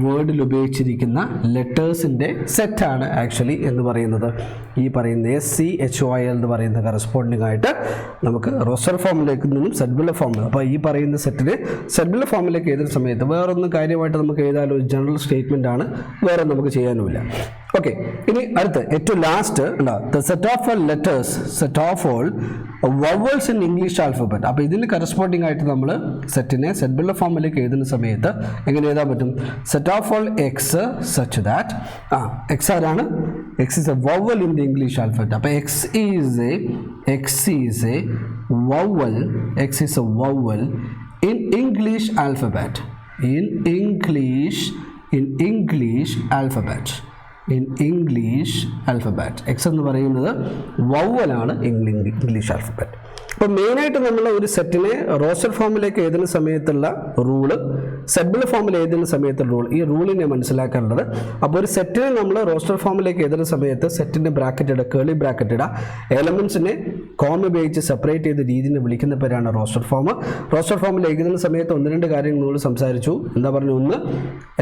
വേർഡിൽ ഉപയോഗിച്ചിരിക്കുന്ന ലെറ്റേഴ്സിൻ്റെ സെറ്റാണ് ആക്ച്വലി എന്ന് പറയുന്നത് ഈ പറയുന്ന SCHOIL എന്ന് പറയുന്ന കറസ്പോണ്ടിങ് ആയിട്ട് നമുക്ക് റോസ്റ്റർ ഫോമിലേക്ക് നിന്നും സെറ്റ് ബിൽഡ് ഫോമിൽ. അപ്പോൾ ഈ പറയുന്ന സെറ്റിന് സെറ്റ് ബിൽഡ് ഫോമിലേക്ക് എഴുതുന്ന സമയത്ത് വേറൊന്നും കാര്യമായിട്ട് നമുക്ക് എഴുതാൻ ഒരു ജനറൽ സ്റ്റേറ്റ്മെൻ്റ് ആണ്, വേറെ നമുക്ക് ചെയ്യാനുമില്ല. ഓക്കെ, ഇനി അടുത്ത് ഏറ്റവും last the set of all letters vowels in English alphabet. അപ്പോൾ ഇതിന് കറസ്പോണ്ടിങ് ആയിട്ട് നമ്മൾ സെറ്റിനെ സെറ്റ് ബിൽഡ് ഫോമിലേക്ക് എഴുതുന്ന സമയത്ത് എങ്ങനെ എഴുതാൻ പറ്റും? Set of all x such that x ആരാണ്? X is a vowel in the English alphabet. അപ്പോൾ x is a vowel in English alphabet. X എന്ന് പറയുന്നത് വവലാണ് ഇംഗ്ലീഷ് ആൽഫബറ്റ്. അപ്പോൾ മെയിനായിട്ട് നമ്മൾ ഒരു സെറ്റിനെ റോസ്റ്റർ ഫോമിലേക്ക് എഴുതുന്ന സമയത്തുള്ള റൂള്, സെറ്റ് ബിൽഡ് ഫോമിൽ എഴുതുന്ന സമയത്തുള്ള റൂൾ, ഈ റൂളിനെ മനസ്സിലാക്കാനുള്ളത്. അപ്പോൾ ഒരു സെറ്റിനെ നമ്മൾ റോസ്റ്റർ ഫോമിലേക്ക് എഴുതുന്ന സമയത്ത് സെറ്റിൻ്റെ കേളി ബ്രാക്കറ്റ് ഇടുക. എലമെൻസിനെ കോമ ഉപയോഗിച്ച് സെപ്പറേറ്റ് ചെയ്ത രീതിയിൽ വിളിക്കുന്ന പേരാണ് റോസ്റ്റർ ഫോം. റോസ്റ്റർ ഫോമിൽ എഴുതുന്ന സമയത്ത് ഒന്ന് രണ്ട് കാര്യങ്ങൾ നമ്മൾ സംസാരിച്ചു. എന്താ പറഞ്ഞു? ഒന്ന്,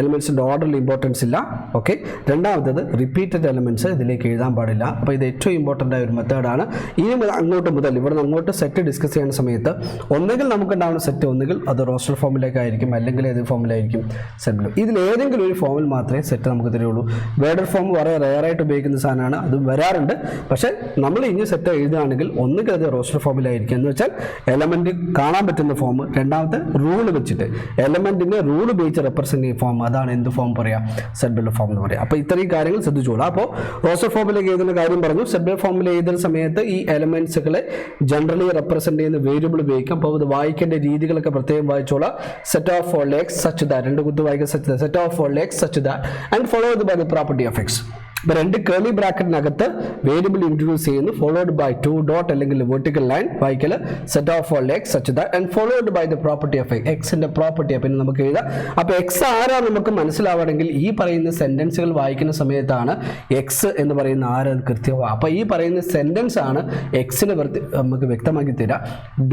എലമെൻസിൻ്റെ ഓർഡറിൽ ഇമ്പോർട്ടൻസ് ഇല്ല. ഓക്കെ, രണ്ടാമത്തത് റിപ്പീറ്റഡ് എലമെൻറ്റ്സ് ഇതിലേക്ക് എഴുതാൻ പാടില്ല. അപ്പോൾ ഇത് ഏറ്റവും ഇമ്പോർട്ടൻ്റ് ആയ ഒരു മെത്തേഡാണ്. ഇനി ഇവിടെ നിന്ന് അങ്ങോട്ട് സെറ്റ് ഡിസ്കസ് ചെയ്യുന്ന സമയത്ത് ഒന്നുകിൽ നമുക്കുണ്ടാവുന്ന സെറ്റ് ഒന്നുകിൽ അത് റോസ്റ്റർ ഫോമിലേക്കായിരിക്കും, അല്ലെങ്കിൽ ഏത് ഫോമിലായിരിക്കും? Set build. ഇതിൽ ഏതെങ്കിലും ഒരു ഫോമിൽ മാത്രമേ സെറ്റ് നമുക്ക് തരുള്ളൂ. വേർഡ് ഫോം വളരെ റെയറായിട്ട് ഉപയോഗിക്കുന്ന സാധനമാണ്, അതും വരാറുണ്ട്. പക്ഷേ നമ്മൾ ഇനി സെറ്റ് എഴുതുകയാണെങ്കിൽ ഒന്നുകിൽ അത് റോസ്റ്റർ ഫോമിലായിരിക്കും. എന്ന് വെച്ചാൽ എലമെൻറ്റ് കാണാൻ പറ്റുന്ന ഫോം, രണ്ടാമത്തെ റൂൾ വെച്ചിട്ട് എലമെൻറ്റിൻ്റെ റൂൾ ഉപയോഗിച്ച് റെപ്രസെൻറ്റ് ചെയ്യുന്ന ഫോം, അതാണ് എന്ത് ഫോം പറയാം? സെറ്റ് ബിൽഡ് ഫോം എന്ന് പറയാം. അപ്പോൾ ഇത്രയും കാര്യങ്ങൾ ശ്രദ്ധിച്ചോളാം. അപ്പോൾ റോസ്റ്റർ ഫോമിലേക്ക് എഴുതുന്ന കാര്യം പറഞ്ഞു. സെറ്റ് ബിൽഡ് ഫോമിൽ എഴുതുന്ന സമയത്ത് ഈ എലമെൻറ്റ്സുകളെ ജനറലി റെപ്രസെൻറ്റ് ചെയ്യുന്ന വേരിയബിൾ ഉപയോഗിക്കാം. അപ്പോൾ അത് വായിക്കേണ്ട രീതികളൊക്കെ പ്രത്യേകം വായിച്ചോളാം. Set of all x such that, രണ്ട് കുത്ത് വായിക്കുക. Set of all x such that and followed by the property of x. ഇപ്പോൾ രണ്ട് കേളി ബ്രാക്കറ്റിനകത്ത് വേരിയബിൾ ഇൻട്രൊഡ്യൂസ് ചെയ്യുന്നു, ഫോളോഡ് ബൈ 2 ഡോട്ട് അല്ലെങ്കിൽ വെർട്ടിക്കൽ ലൈൻ വായിക്കൽ. Set of all x such that and followed by the property of x. എക്സിൻ്റെ property പിന്നെ നമുക്ക് എഴുതാം. അപ്പോൾ എക്സ് ആരാ നമുക്ക് മനസ്സിലാവണമെങ്കിൽ ഈ പറയുന്ന സെൻറ്റൻസുകൾ വായിക്കുന്ന സമയത്താണ് എക്സ് എന്ന് പറയുന്ന ആരെന്ന് കൃത്യമാണ്. അപ്പോൾ ഈ പറയുന്ന സെൻറ്റൻസ് ആണ് എക്സിനെ നമുക്ക് വ്യക്തമാക്കി തരാം.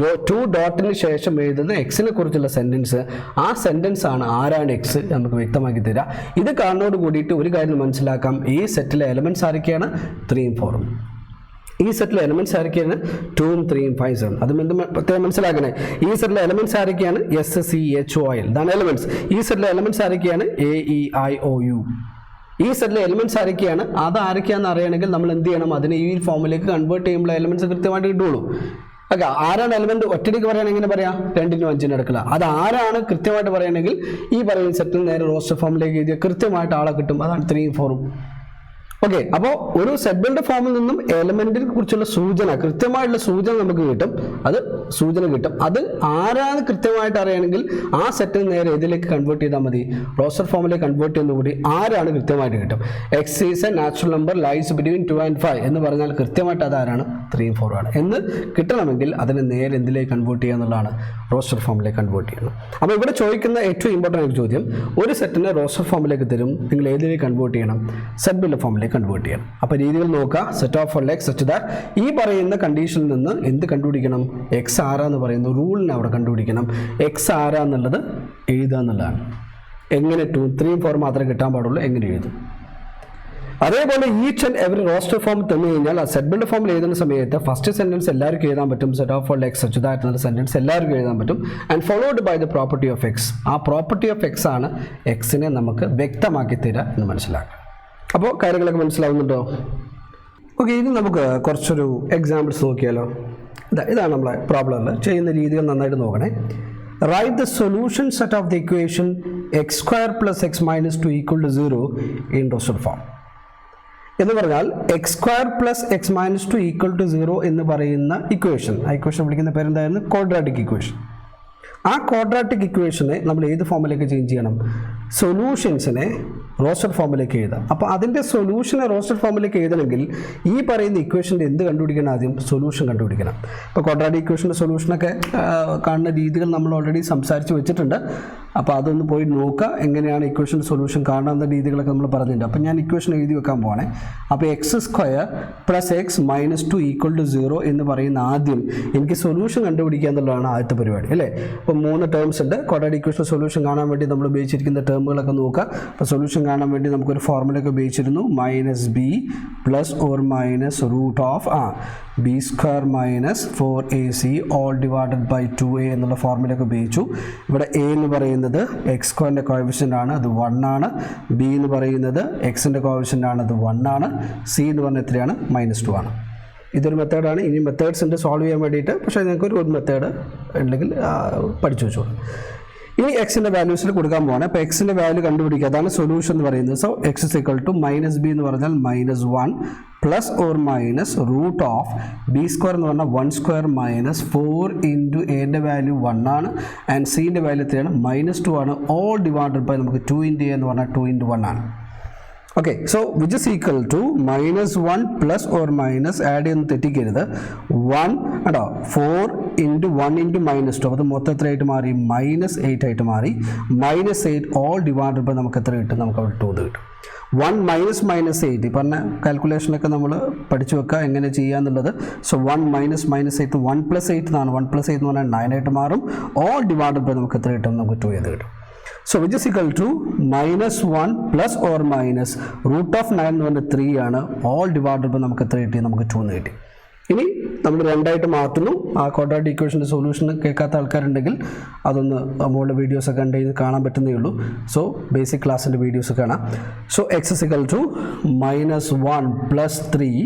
2 ഡോട്ടിന് ശേഷം എഴുതുന്ന എക്സിനെ കുറിച്ചുള്ള സെൻറ്റൻസ്, ആ സെൻറ്റൻസ് ആണ് ആരാണ് എക്സ് നമുക്ക് വ്യക്തമാക്കി തരാം. ഇത് കാണുന്നതോട് കൂടിയിട്ട് ഒരു കാര്യം മനസ്സിലാക്കാം, ഈ സെറ്റിലെ എലമെൻറ്റ്സ് ആരൊക്കെയാണ്? 3ഉം 4ഉം. ഈ സെറ്റിലെ എലമെൻറ്റ്സ് ആരൊക്കെയാണ്? 2ഉം 3ഉം 5 7. അതും എന്ത് പ്രത്യേകം മനസ്സിലാക്കണേ? ഈ സെറ്റിലെ എലമെൻറ്റ്സ് ആരൊക്കെയാണ്? SCHOIL, ഇതാണ് എലമെൻറ്റ്സ്. ഈ സെറ്റിലെ എലമെൻറ്റ്സ് ആരൊക്കെയാണ്? AEIOU. ഈ സെറ്റിലെ എലമെൻറ്റ്സ് ആരൊക്കെയാണ്? അത് ആരൊക്കെയാണെന്ന് അറിയണമെങ്കിൽ നമ്മൾ എന്ത് ചെയ്യണം? അതിനെ ഈ ഫോമിലേക്ക് കൺവേർട്ട് ചെയ്യുമ്പോൾ എലമെൻറ്റ്സ് കൃത്യമായിട്ട് കിട്ടുള്ളൂ. ഓക്കെ, ആരാണ് എലമെൻറ്റ് ഒറ്റയ്ക്ക് പറയുകയാണെങ്കിൽ എങ്ങനെ പറയാം? 2നും 5നും എടുക്കില്ല. അത് ആരാണ് കൃത്യമായിട്ട് പറയുകയാണെങ്കിൽ ഈ പറയുന്ന സെറ്റിൽ നേരെ റോസ്റ്റർ ഫോമിലേക്ക് എഴുതിയ കൃത്യമായിട്ട് ആളെ കിട്ടും. അതാണ് 3ഉം 4ഉം. ഓക്കെ, അപ്പോൾ ഒരു സെറ്റ് ബിൽഡ് ഫോമിൽ നിന്നും എലമെന്റിനെ കുറിച്ചുള്ള സൂചന, കൃത്യമായിട്ടുള്ള സൂചന നമുക്ക് കിട്ടും. അത് ആരാണ് കൃത്യമായിട്ട് അറിയണമെങ്കിൽ ആ സെറ്റിൽ നേരെ ഇതിലേക്ക് കൺവേർട്ട് ചെയ്താൽ മതി. റോസ്റ്റർ ഫോമിലേക്ക് കൺവേർട്ട് ചെയ്യുന്നതുകൂടി ആരാണ് കൃത്യമായിട്ട് കിട്ടും. X is a natural number lies between 2 and 5 എന്ന് പറഞ്ഞാൽ കൃത്യമായിട്ട് അതാരാണ്? 3ഉം 4ഉം ആണ് എന്ന് കിട്ടണമെങ്കിൽ അതിനെ നേരെ എന്തിലേക്ക് കൺവേർട്ട് ചെയ്യുക എന്നുള്ളതാണ്? റോസ്റ്റർ ഫോമിലേക്ക് കൺവേർട്ട് ചെയ്യണം. അപ്പോൾ ഇവിടെ ചോദിക്കുന്ന ഏറ്റവും ഇമ്പോർട്ടൻ്റ് ഒരു ചോദ്യം, ഒരു സെറ്റിനെ റോസ്റ്റർ ഫോമിലേക്ക് തരും, നിങ്ങൾ ഏതിലേക്ക് കൺവേർട്ട് ചെയ്യണം? സെറ്റ് ബിൽഡ് ഫോമിലേക്ക് കൺവേർട്ട് ചെയ്യണം. അപ്പോൾ രീതികൾ നോക്കുക. Set of all x such that ഈ പറയുന്ന കണ്ടീഷനിൽ നിന്ന് എന്ത് കണ്ടുപിടിക്കണം? എക്സ് ആരാന്ന് പറയുന്ന റൂളിനെ അവിടെ കണ്ടുപിടിക്കണം. എക്സ് ആരാന്നുള്ളത് എഴുതുക എന്നുള്ളതാണ്. എങ്ങനെ? 2, 3, 4 മാത്രമേ കിട്ടാൻ പാടുള്ളൂ. എങ്ങനെ എഴുതും? അതേപോലെ each and every roster form തന്നു കഴിഞ്ഞാൽ ആ സെറ്റ് ബിൽഡ് ഫോമിൽ എഴുതുന്ന സമയത്ത് ഫസ്റ്റ് സെന്റൻസ് എല്ലാവർക്കും എഴുതാൻ പറ്റും. Set of all x such that എന്ന സെന്റൻസ് എല്ലാവർക്കും എഴുതാൻ പറ്റും. And followed by the property of x. ആ പ്രോപ്പർട്ടി ഓഫ് എക്സ് ആണ് എക്സിനെ നമുക്ക് വ്യക്തമാക്കി തരിക എന്ന് മനസ്സിലാക്കുക. അപ്പോൾ കാര്യങ്ങളൊക്കെ മനസ്സിലാവുന്നുണ്ടോ? ഓക്കെ, ഇനി നമുക്ക് കുറച്ചൊരു എക്സാമ്പിൾസ് നോക്കിയാലോ. ഇതാണ് നമ്മളെ പ്രോബ്ലമിൽ ചെയ്യുന്ന രീതികൾ നന്നായിട്ട് നോക്കണേ. Write the solution set of the equation x square plus x minus 2 equal to 0 in roster form. എന്ന് പറഞ്ഞാൽ x square plus x minus 2 equal to 0 എന്ന് പറയുന്ന ഇക്വേഷൻ, ആ ഇക്വേഷൻ വിളിക്കുന്ന പേരെന്തായിരുന്നു? Quadratic equation. ആ ക്വാഡ്രാറ്റിക് ഇക്വേഷനെ നമ്മൾ ഏത് ഫോമിലേക്ക് ചേഞ്ച് ചെയ്യണം? സൊല്യൂഷൻസിനെ റോസ്റ്റർ ഫോമിലേക്ക് എഴുതാം. അപ്പോൾ അതിൻ്റെ സൊല്യൂഷനെ റോസ്റ്റർ ഫോമിലേക്ക് എഴുതണമെങ്കിൽ ഈ പറയുന്ന ഇക്വേഷൻ്റെ എന്ത് കണ്ടുപിടിക്കണം? ആദ്യം സൊല്യൂഷൻ കണ്ടുപിടിക്കണം. ഇപ്പോൾ ക്വാഡ്രാറ്റിക് ഇക്വേഷൻ്റെ സൊല്യൂഷനൊക്കെ കാണുന്ന രീതികൾ നമ്മൾ ഓൾറെഡി സംസാരിച്ച് വെച്ചിട്ടുണ്ട്. അപ്പോൾ അതൊന്ന് പോയി നോക്കുക, എങ്ങനെയാണ് ഇക്വേഷൻ്റെ സൊല്യൂഷൻ കാണുന്ന രീതികളൊക്കെ നമ്മൾ പറഞ്ഞിട്ടുണ്ട്. അപ്പോൾ ഞാൻ ഇക്വേഷൻ എഴുതി വെക്കാൻ പോകണേ. അപ്പോൾ x square plus x minus 2 equal to 0 എന്ന് പറയുന്ന ആദ്യം എനിക്ക് സൊല്യൂഷൻ കണ്ടുപിടിക്കുക എന്നുള്ളതാണ് ആദ്യത്തെ പരിപാടി, അല്ലേ? അപ്പോൾ 3 ടേംസ് ഉണ്ട്. ക്വാഡ്രാറ്റിക് ഇക്വേഷൻ സൊല്യൂഷൻ കാണാൻ വേണ്ടി നമ്മൾ ഉപയോഗിച്ചിരിക്കുന്ന ടേമുകളൊക്കെ നോക്കുക. അപ്പോൾ സൊല്യൂഷൻ കാണാൻ വേണ്ടി നമുക്കൊരു ഫോർമുലയൊക്കെ ഉപയോഗിച്ചിരുന്നു. Minus b plus or minus root of b square minus 4ac all divided by 2a എന്നുള്ള ഫോർമുലയൊക്കെ ഉപയോഗിച്ചു. ഇവിടെ എ എന്ന് പറയുന്നത് എക്സ് സ്ക്വയറിൻ്റെ കോഎഫിഷ്യൻ്റ് ആണ്, അത് 1 ആണ്. ബി എന്ന് പറയുന്നത് എക്സിൻ്റെ കോഎഫിഷ്യൻ്റ് ആണ്, അത് 1 ആണ്. സി എന്ന് പറഞ്ഞാൽ എത്രയാണ്? -2 ആണ്. ഇതൊരു മെത്തേഡാണ്. ഇനി മെത്തേഡ്സ് ഉണ്ട് സോൾവ് ചെയ്യാൻ വേണ്ടിയിട്ട്, പക്ഷേ നിങ്ങൾക്കൊരു മെത്തേഡ് ഉണ്ടെങ്കിൽ പഠിച്ചു വെച്ചോളൂ. ഇനി എക്സിൻ്റെ വാല്യൂസിൽ കൊടുക്കാൻ പോകണം. അപ്പോൾ എക്സിൻ്റെ വാല്യൂ കണ്ടുപിടിക്കുക, അതാണ് സൊല്യൂഷൻ എന്ന് പറയുന്നത്. So x is equal to minus b എന്ന് പറഞ്ഞാൽ -1 plus or minus root of b square എന്ന് പറഞ്ഞാൽ 1 സ്ക്വയർ മൈനസ് 4 ഇൻറ്റു എൻ്റെ വാല്യൂ 1 ആണ്, ആൻഡ് സിൻ്റെ വാല്യൂ എത്രയാണ്? -2 ആണ്. ഓൾ ഡിവൈഡഡ് ബൈ നമുക്ക് 2 ഇൻറ്റു എ എന്ന് പറഞ്ഞാൽ 2 ഇൻറ്റു 1 ആണ്. Okay, so which is equal to -1 plus or minus add ചെയ്യുന്ന തെറ്റിക്കരുത്. 1 കേട്ടോ, 4 ഇൻറ്റു 1 ഇൻറ്റു -2, അപ്പോൾ അത് മൊത്തം എത്രയായിട്ട് മാറി? -8 ആയിട്ട് മാറി. -8 ഓൾ ഡിവൈഡഡ് ബൈ നമുക്ക് എത്ര കിട്ടും? നമുക്ക് അവിടെ 2 കിട്ടും. 1 -8 ഈ പറഞ്ഞ കാൽക്കുലേഷനൊക്കെ നമ്മൾ പഠിച്ചു വെക്കുക എങ്ങനെ ചെയ്യാന്നുള്ളത്. സോ 1 -8 1 + 8 എന്നാണ്. 1 + 8 എന്ന് പറഞ്ഞാൽ 9 ആയിട്ട് മാറും. ഓൾ ഡിവൈഡഡ് ബൈ നമുക്ക് എത്ര കിട്ടും? നമുക്ക് 2 കിട്ടും. So which is equal to -1 plus or minus root of 9 എന്ന് പറഞ്ഞാൽ 3 ആണ്. ഓൾ ഡിവൈഡഡ് ബൈ നമുക്ക് എത്ര കിട്ടി? നമുക്ക് 2 എന്ന് കിട്ടി. ഇനി നമ്മൾ രണ്ടായിട്ട് മാറ്റുന്നു. ആ ക്വാഡ്രാറ്റിക് ഇക്വേഷൻ്റെ സൊല്യൂഷൻ കേൾക്കാത്ത ആൾക്കാരുണ്ടെങ്കിൽ അതൊന്ന് മുകളിലെ വീഡിയോസൊക്കെ കണ്ട് കാണാൻ പറ്റുന്നേ ഉള്ളൂ. സോ ബേസിക് ക്ലാസ്സിൻ്റെ വീഡിയോസ് കാണാം. So x is equal to -1 + 3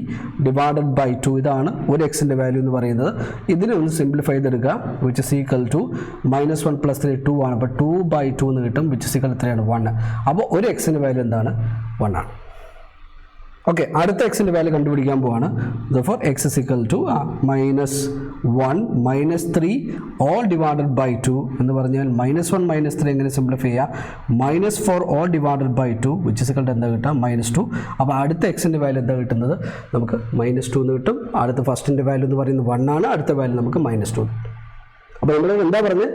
divided by 2, ഇതാണ് ഒരു എക്സിൻ്റെ വാല്യൂ എന്ന് പറയുന്നത്. ഇതിനെ ഒന്ന് സിംപ്ലിഫൈ ചെയ്തെടുക്കുക. വിച്ച് ഇസ് ഈക്വൽ ടു -1 + 3 2 ആണ്. അപ്പോൾ 2/2 എന്ന് കിട്ടും. വിച്ച് ഇസ് ഈക്വൽ എത്രയാണ്? 1. അപ്പോൾ ഒരു എക്സിൻ്റെ വാല്യൂ എന്താണ്? 1 ആണ്. ഓക്കെ, അടുത്ത എക്സിൻ്റെ വാല്യൂ കണ്ടുപിടിക്കാൻ പോവാണ്. therefore x is equal to -1 -3 all divided by 2 എന്ന് പറഞ്ഞാൽ -1 -3 എങ്ങനെ സിംപ്ലിഫൈ ചെയ്യുക? -4 all divided by 2 which is equal to എന്താ കിട്ടുക? -2. അപ്പോൾ അടുത്ത എക്സിൻ്റെ വാല്യൂ എന്താ കിട്ടുന്നത്? നമുക്ക് -2 എന്ന് കിട്ടും. അടുത്ത ഫസ്റ്റിൻ്റെ വാല്യൂ എന്ന് പറയുന്നത് 1 ആണ്. അടുത്ത വാല്യൂ നമുക്ക് -2. അപ്പോൾ നമ്മൾ എന്താ പറഞ്ഞത്?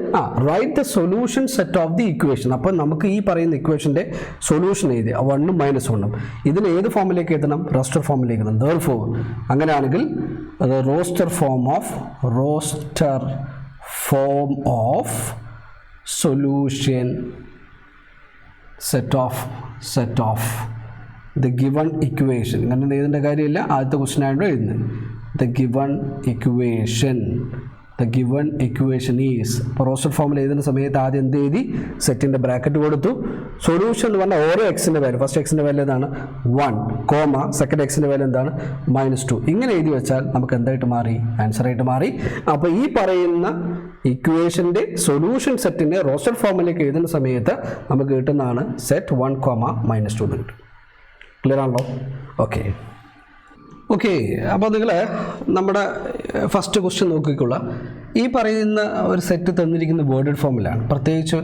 Right the solution set of the equation. അപ്പോൾ നമുക്ക് ഈ പറയുന്ന ഇക്വേഷൻ്റെ സൊല്യൂഷൻ എഴുതി 1ഉം -1ഉം ഇതിന് ഏത് ഫോമിലേക്ക് എത്തണം? റോസ്റ്റർ ഫോമിലേക്ക് എത്തണം. therefore അങ്ങനെയാണെങ്കിൽ അത് roster form of solution set of the given equation. ഇങ്ങനെ എഴുതേണ്ട കാര്യമില്ല, ആദ്യത്തെ ക്വസ്റ്റ്യൻ ആയിട്ട് എഴുതുന്നത്. The given equation is. അപ്പോൾ റോസ്റ്റർ ഫോമിൽ എഴുതുന്ന സമയത്ത് ആദ്യം എന്ത് എഴുതി? സെറ്റിൻ്റെ ബ്രാക്കറ്റ് കൊടുത്തു. സൊല്യൂഷൻ എന്ന് പറഞ്ഞാൽ ഓരോ എക്സിൻ്റെ വാല്യൂ, ഫസ്റ്റ് എക്സിൻ്റെ വാല്യൂ എന്താണ്? 1, കോമ സെക്കൻഡ് എക്സിൻ്റെ വാല്യൂ എന്താണ്? -2. ഇങ്ങനെ എഴുതി വെച്ചാൽ നമുക്ക് എന്തായിട്ട് മാറി? ആൻസറായിട്ട് മാറി. അപ്പോൾ ഈ പറയുന്ന ഇക്വേഷൻ്റെ സൊല്യൂഷൻ സെറ്റിൻ്റെ റോസ്റ്റർ ഫോമിലേക്ക് എഴുതുന്ന സമയത്ത് നമുക്ക് കിട്ടുന്നതാണ് സെറ്റ് 1, -2 എന്ന് കിട്ടും. ക്ലിയർ ആണല്ലോ? ഓക്കെ, അപ്പോൾ നിങ്ങൾ നമ്മുടെ ഫസ്റ്റ് ക്വസ്റ്റ്യൻ നോക്കിക്കൊള്ളാം. ഈ പറയുന്ന ഒരു സെറ്റ് തന്നിരിക്കുന്ന വേർഡഡ് ഫോമിലാണ്. പ്രത്യേകിച്ച്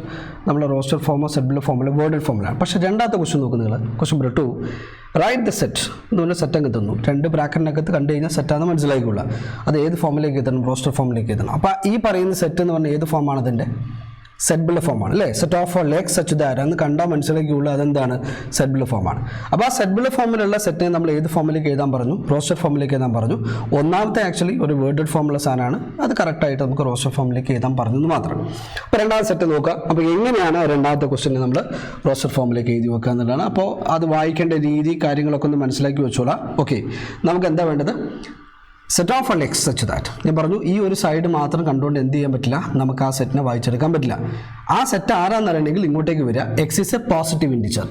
നമ്മൾ റോസ്റ്റർ ഫോമോ സെറ്റ് ഫോമിലോ വേർഡഡ് ഫോമിലാണ്. പക്ഷേ രണ്ടാമത്തെ ക്വസ്റ്റ്യൻ നോക്കും നിങ്ങൾ. Question number 2, right the set എന്ന് പറഞ്ഞാൽ സെറ്റ് അങ്ങ് തന്നു. 2 ബ്രാക്കറ്റിനകത്ത് കണ്ടു കഴിഞ്ഞാൽ സെറ്റാണെന്ന് മനസ്സിലാക്കിക്കൊള്ളുക. അത് ഏത് ഫോമിലേക്ക് എത്തണം? റോസ്റ്റർ ഫോമിലേക്ക് എത്തണം. അപ്പോൾ ഈ പറയുന്ന സെറ്റ് എന്ന് പറഞ്ഞാൽ ഏത് ഫോമാണ് അതിൻ്റെ? സെറ്റ് ഫോമാണ് അല്ലേ. Set of all x such that എന്ന് കണ്ടാൽ മനസ്സിലാക്കിയുള്ളൂ അതെന്താണ് സെറ്റ് ഫോമാണ്. അപ്പോൾ ആ സെറ്റ് ഫോമിലുള്ള സെറ്റിനെ നമ്മൾ ഏത് ഫോമിലേക്ക് എഴുതാൻ പറഞ്ഞു? റോസ്റ്റഡ് ഫോമിലേക്ക് എഴുതാൻ പറഞ്ഞു. ഒന്നാമത്തെ ആക്ച്വലി ഒരു വേർഡഡ് ഫോമുള്ള സാധനമാണ്, അത് കറക്റ്റായിട്ട് നമുക്ക് റോസ്റ്റഡ് ഫോമിലേക്ക് എഴുതാൻ പറഞ്ഞെന്ന് മാത്രം. അപ്പോൾ രണ്ടാമത്തെ സെറ്റ് നോക്കുക. അപ്പോൾ എങ്ങനെയാണ് രണ്ടാമത്തെ ക്വസ്റ്റ്യനെ നമ്മൾ റോസ്റ്റഡ് ഫോമിലേക്ക് എഴുതി വെക്കുക എന്നുള്ളതാണ്. അപ്പോൾ അത് വായിക്കേണ്ട രീതി കാര്യങ്ങളൊക്കെ ഒന്ന് മനസ്സിലാക്കി വെച്ചോളാം. ഓക്കെ, നമുക്ക് എന്താ വേണ്ടത്? Set of all x such that. ഞാൻ പറഞ്ഞു ഈ ഒരു സൈഡ് മാത്രം കണ്ടുകൊണ്ട് എന്ത് ചെയ്യാൻ പറ്റില്ല, നമുക്ക് ആ സെറ്റിനെ വായിച്ചെടുക്കാൻ പറ്റില്ല. ആ സെറ്റ് ആരാന്ന് അറിയണമെങ്കിൽ ഇങ്ങോട്ടേക്ക് വരിക. X is A positive integer.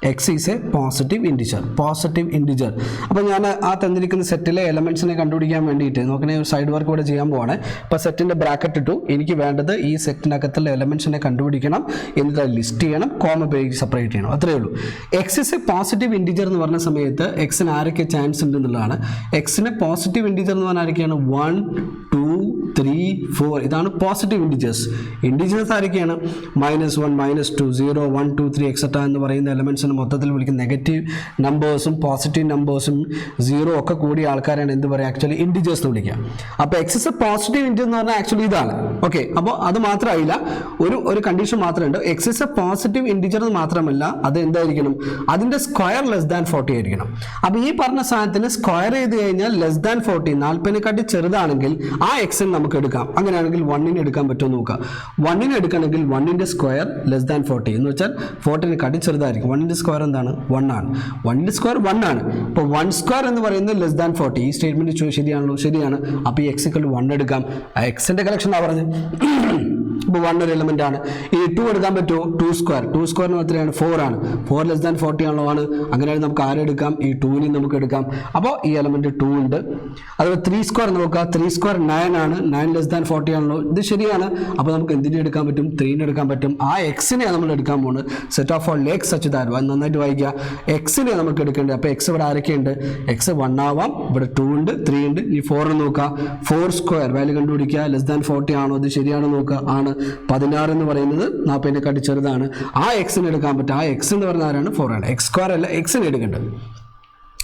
X is A positive integer. അപ്പോൾ ഞാൻ ആ തന്നിരിക്കുന്ന സെറ്റിലെ എലമെൻറ്റ്സിനെ കണ്ടുപിടിക്കാൻ വേണ്ടിയിട്ട് നോക്കണേ ഒരു സൈഡ് വർക്ക് ഇവിടെ ചെയ്യാൻ പോവാണ്. ഇപ്പോൾ സെറ്റിൻ്റെ ബ്രാക്കറ്റ് ഇട്ടു. എനിക്ക് വേണ്ടത് ഈ സെറ്റിനകത്തുള്ള എലമെൻറ്റ്സിനെ കണ്ടുപിടിക്കണം, എന്നിട്ട് ലിസ്റ്റ് ചെയ്യണം, കോമ ഉപയോഗിച്ച് സെപ്പറേറ്റ് ചെയ്യണം. അത്രയേ ഉള്ളൂ. X is A positive integer എന്ന് പറഞ്ഞ സമയത്ത് എക്സിന് ആരൊക്കെ ചാൻസ് ഉണ്ട് എന്നുള്ളതാണ്. എക്സിന് പോസിറ്റീവ് ഇൻഡിജർ എന്ന് പറഞ്ഞാൽ ആരൊക്കെയാണ്? 1, 2, 3, 4. ഇതാണ് പോസിറ്റീവ് ഇൻഡിജേഴ്സ്. ഇൻഡിജേഴ്സ് ആരൊക്കെയാണ്? -1, -2, 0, 1, 2, 3 എക്സെട്ര എന്ന് പറയുന്ന എലമെൻറ്റ്സിന് മൊത്തത്തിൽ വിളിക്കുന്ന നെഗറ്റീവ് നമ്പേഴ്സും പോസിറ്റീവ് നമ്പേഴ്സും 0 ഒക്കെ കൂടിയ ആൾക്കാരാണ് എന്ത് പറയുക ആക്ച്വലി ഇൻഡിജേഴ്സ് എന്ന് വിളിക്കുക. അപ്പോൾ x is a positive integer എന്ന് പറഞ്ഞാൽ ആക്ച്വലി ഇതാണ്. ഓക്കെ, അപ്പോൾ അത് മാത്രമായില്ല, ഒരു കണ്ടീഷൻ മാത്രമുണ്ട്. X is a positive integer എന്ന് മാത്രമല്ല, അത് എന്തായിരിക്കണം? അതിൻ്റെ സ്ക്വയർ <40 ആയിരിക്കണം. അപ്പോൾ ഈ പറഞ്ഞ സാധനത്തിന് സ്ക്വയർ ചെയ്ത് കഴിഞ്ഞാൽ <40, 40നെക്കാട്ടി ചെറുതാണെങ്കിൽ ആ എക്സിന് നമുക്ക് എടുക്കാം. അങ്ങനെയാണെങ്കിൽ 1ന് എടുക്കാൻ പറ്റുമോ നോക്കുക. 1ന് എടുക്കണമെങ്കിൽ 1ന്റെ സ്ക്വയർ <40 എന്ന് വെച്ചാൽ 40നെക്കാട്ടി ചെറുതായിരിക്കും. 1ന്റെ സ്ക്വയർ എന്താണ്? 1 ആണ്. 1ന്റെ സ്ക്വയർ 1 ആണ്. അപ്പോൾ 1 സ്ക്വയർ എന്ന് പറയുന്നത് <40. ഈ സ്റ്റേറ്റ്മെന്റ് ശരിയാണല്ലോ? ശരിയാണ്. അപ്പോൾ ഈ എക്സ് = 1 എടുക്കാം. ആ എക്സിന്റെ കളക്ഷൻ പറഞ്ഞു. ഇപ്പോൾ 1 ഒരു എലമെന്റ് ആണ്. ഇനി 2 എടുക്കാൻ പറ്റുമോ? 2 സ്ക്വയറിന് എത്രയാണ്? 4 ആണ്. 4 <40 ആണല്ലോ ആണ്. അങ്ങനെയാണെങ്കിൽ നമുക്ക് ആരെടുക്കാം? ഈ 2നെ നമുക്ക് എടുക്കാം. അപ്പോൾ ഈ എലമെന്റ് 2 ഉണ്ട്. അതുപോലെ 3 സ്ക്വയർ നോക്കുക. 3 സ്ക്വയർ 9 ആണ്. 9 <40 ആണല്ലോ. ഇത് ശരിയാണ്. അപ്പോൾ നമുക്ക് എന്തിനെ എടുക്കാൻ പറ്റും? 3നെ എടുക്കാൻ പറ്റും. ആ എക്സിനെ നമ്മൾ എടുക്കാൻ പോകുന്നത്. Set of all x such that. നന്നായിട്ട് വായിക്കുക. എക്സിനെ നമുക്ക് എടുക്കേണ്ടത്. അപ്പോൾ എക്സ് ഇവിടെ ആരൊക്കെയുണ്ട്? എക്സ് 1 ആവാം. ഇവിടെ 2 ഉണ്ട്, 3 ഉണ്ട്. ഈ 4 നോക്കുക. 4 സ്ക്വയർ വാല്യൂ കണ്ടുപിടിക്കുക. <40 ആണോ? ഇത് ശരിയാണോ നോക്കുക. ആണ്. 16 എന്ന് പറയുന്നത് 40നെക്കാട്ടി ചെറുതാണ്. ആ എക്സിന് എടുക്കാൻ പറ്റും. ആ എക്സ് എന്ന് പറഞ്ഞ ആരാണ്? 4 ആണ്. എക്സ് സ്ക്വയർ അല്ല, എക്സിന് എടുക്കേണ്ടത്.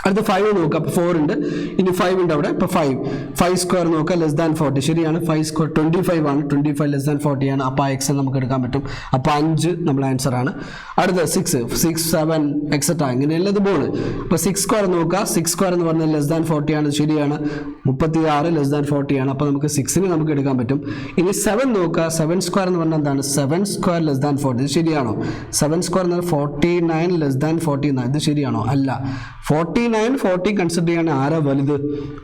അടുത്ത 5 നോക്കുക. അപ്പോൾ 4 ഉണ്ട്. ഇനി 5 ഉണ്ട് അവിടെ. ഇപ്പോൾ 5 സ്ക്വയർ നോക്കുക. <40 ശരിയാണ്. 5 സ്ക്വയർ 25 ആണ്. 25 <40 ആണ്. അപ്പോൾ ആ എക്സ് നമുക്ക് എടുക്കാൻ പറ്റും. അപ്പോൾ 5 നമ്മൾ ആൻസർ ആണ്. അടുത്ത 6, 7 എക്സെട്ര ഇങ്ങനെയല്ല ഇത് പോണ്. ഇപ്പോൾ 6 സ്ക്വയർ നോക്കുക. 6 സ്ക്വയർ എന്ന് പറഞ്ഞാൽ <40 ആണ്. ശരിയാണ്. 36 <40 ആണ്. അപ്പോൾ നമുക്ക് 6നെ നമുക്ക് എടുക്കാൻ പറ്റും. ഇനി 7 നോക്കുക. 7 സ്ക്വയർ എന്ന് പറഞ്ഞാൽ എന്താണ്? 7 സ്ക്വയർ <40. ഇത് ശരിയാണോ? 7 സ്ക്വയർ എന്ന് പറഞ്ഞാൽ 49 <40. ഇത് ശരിയാണോ? അല്ല. 49, 40 കൺസിഡർ ചെയ്യാൻ ആരാ വലുത്?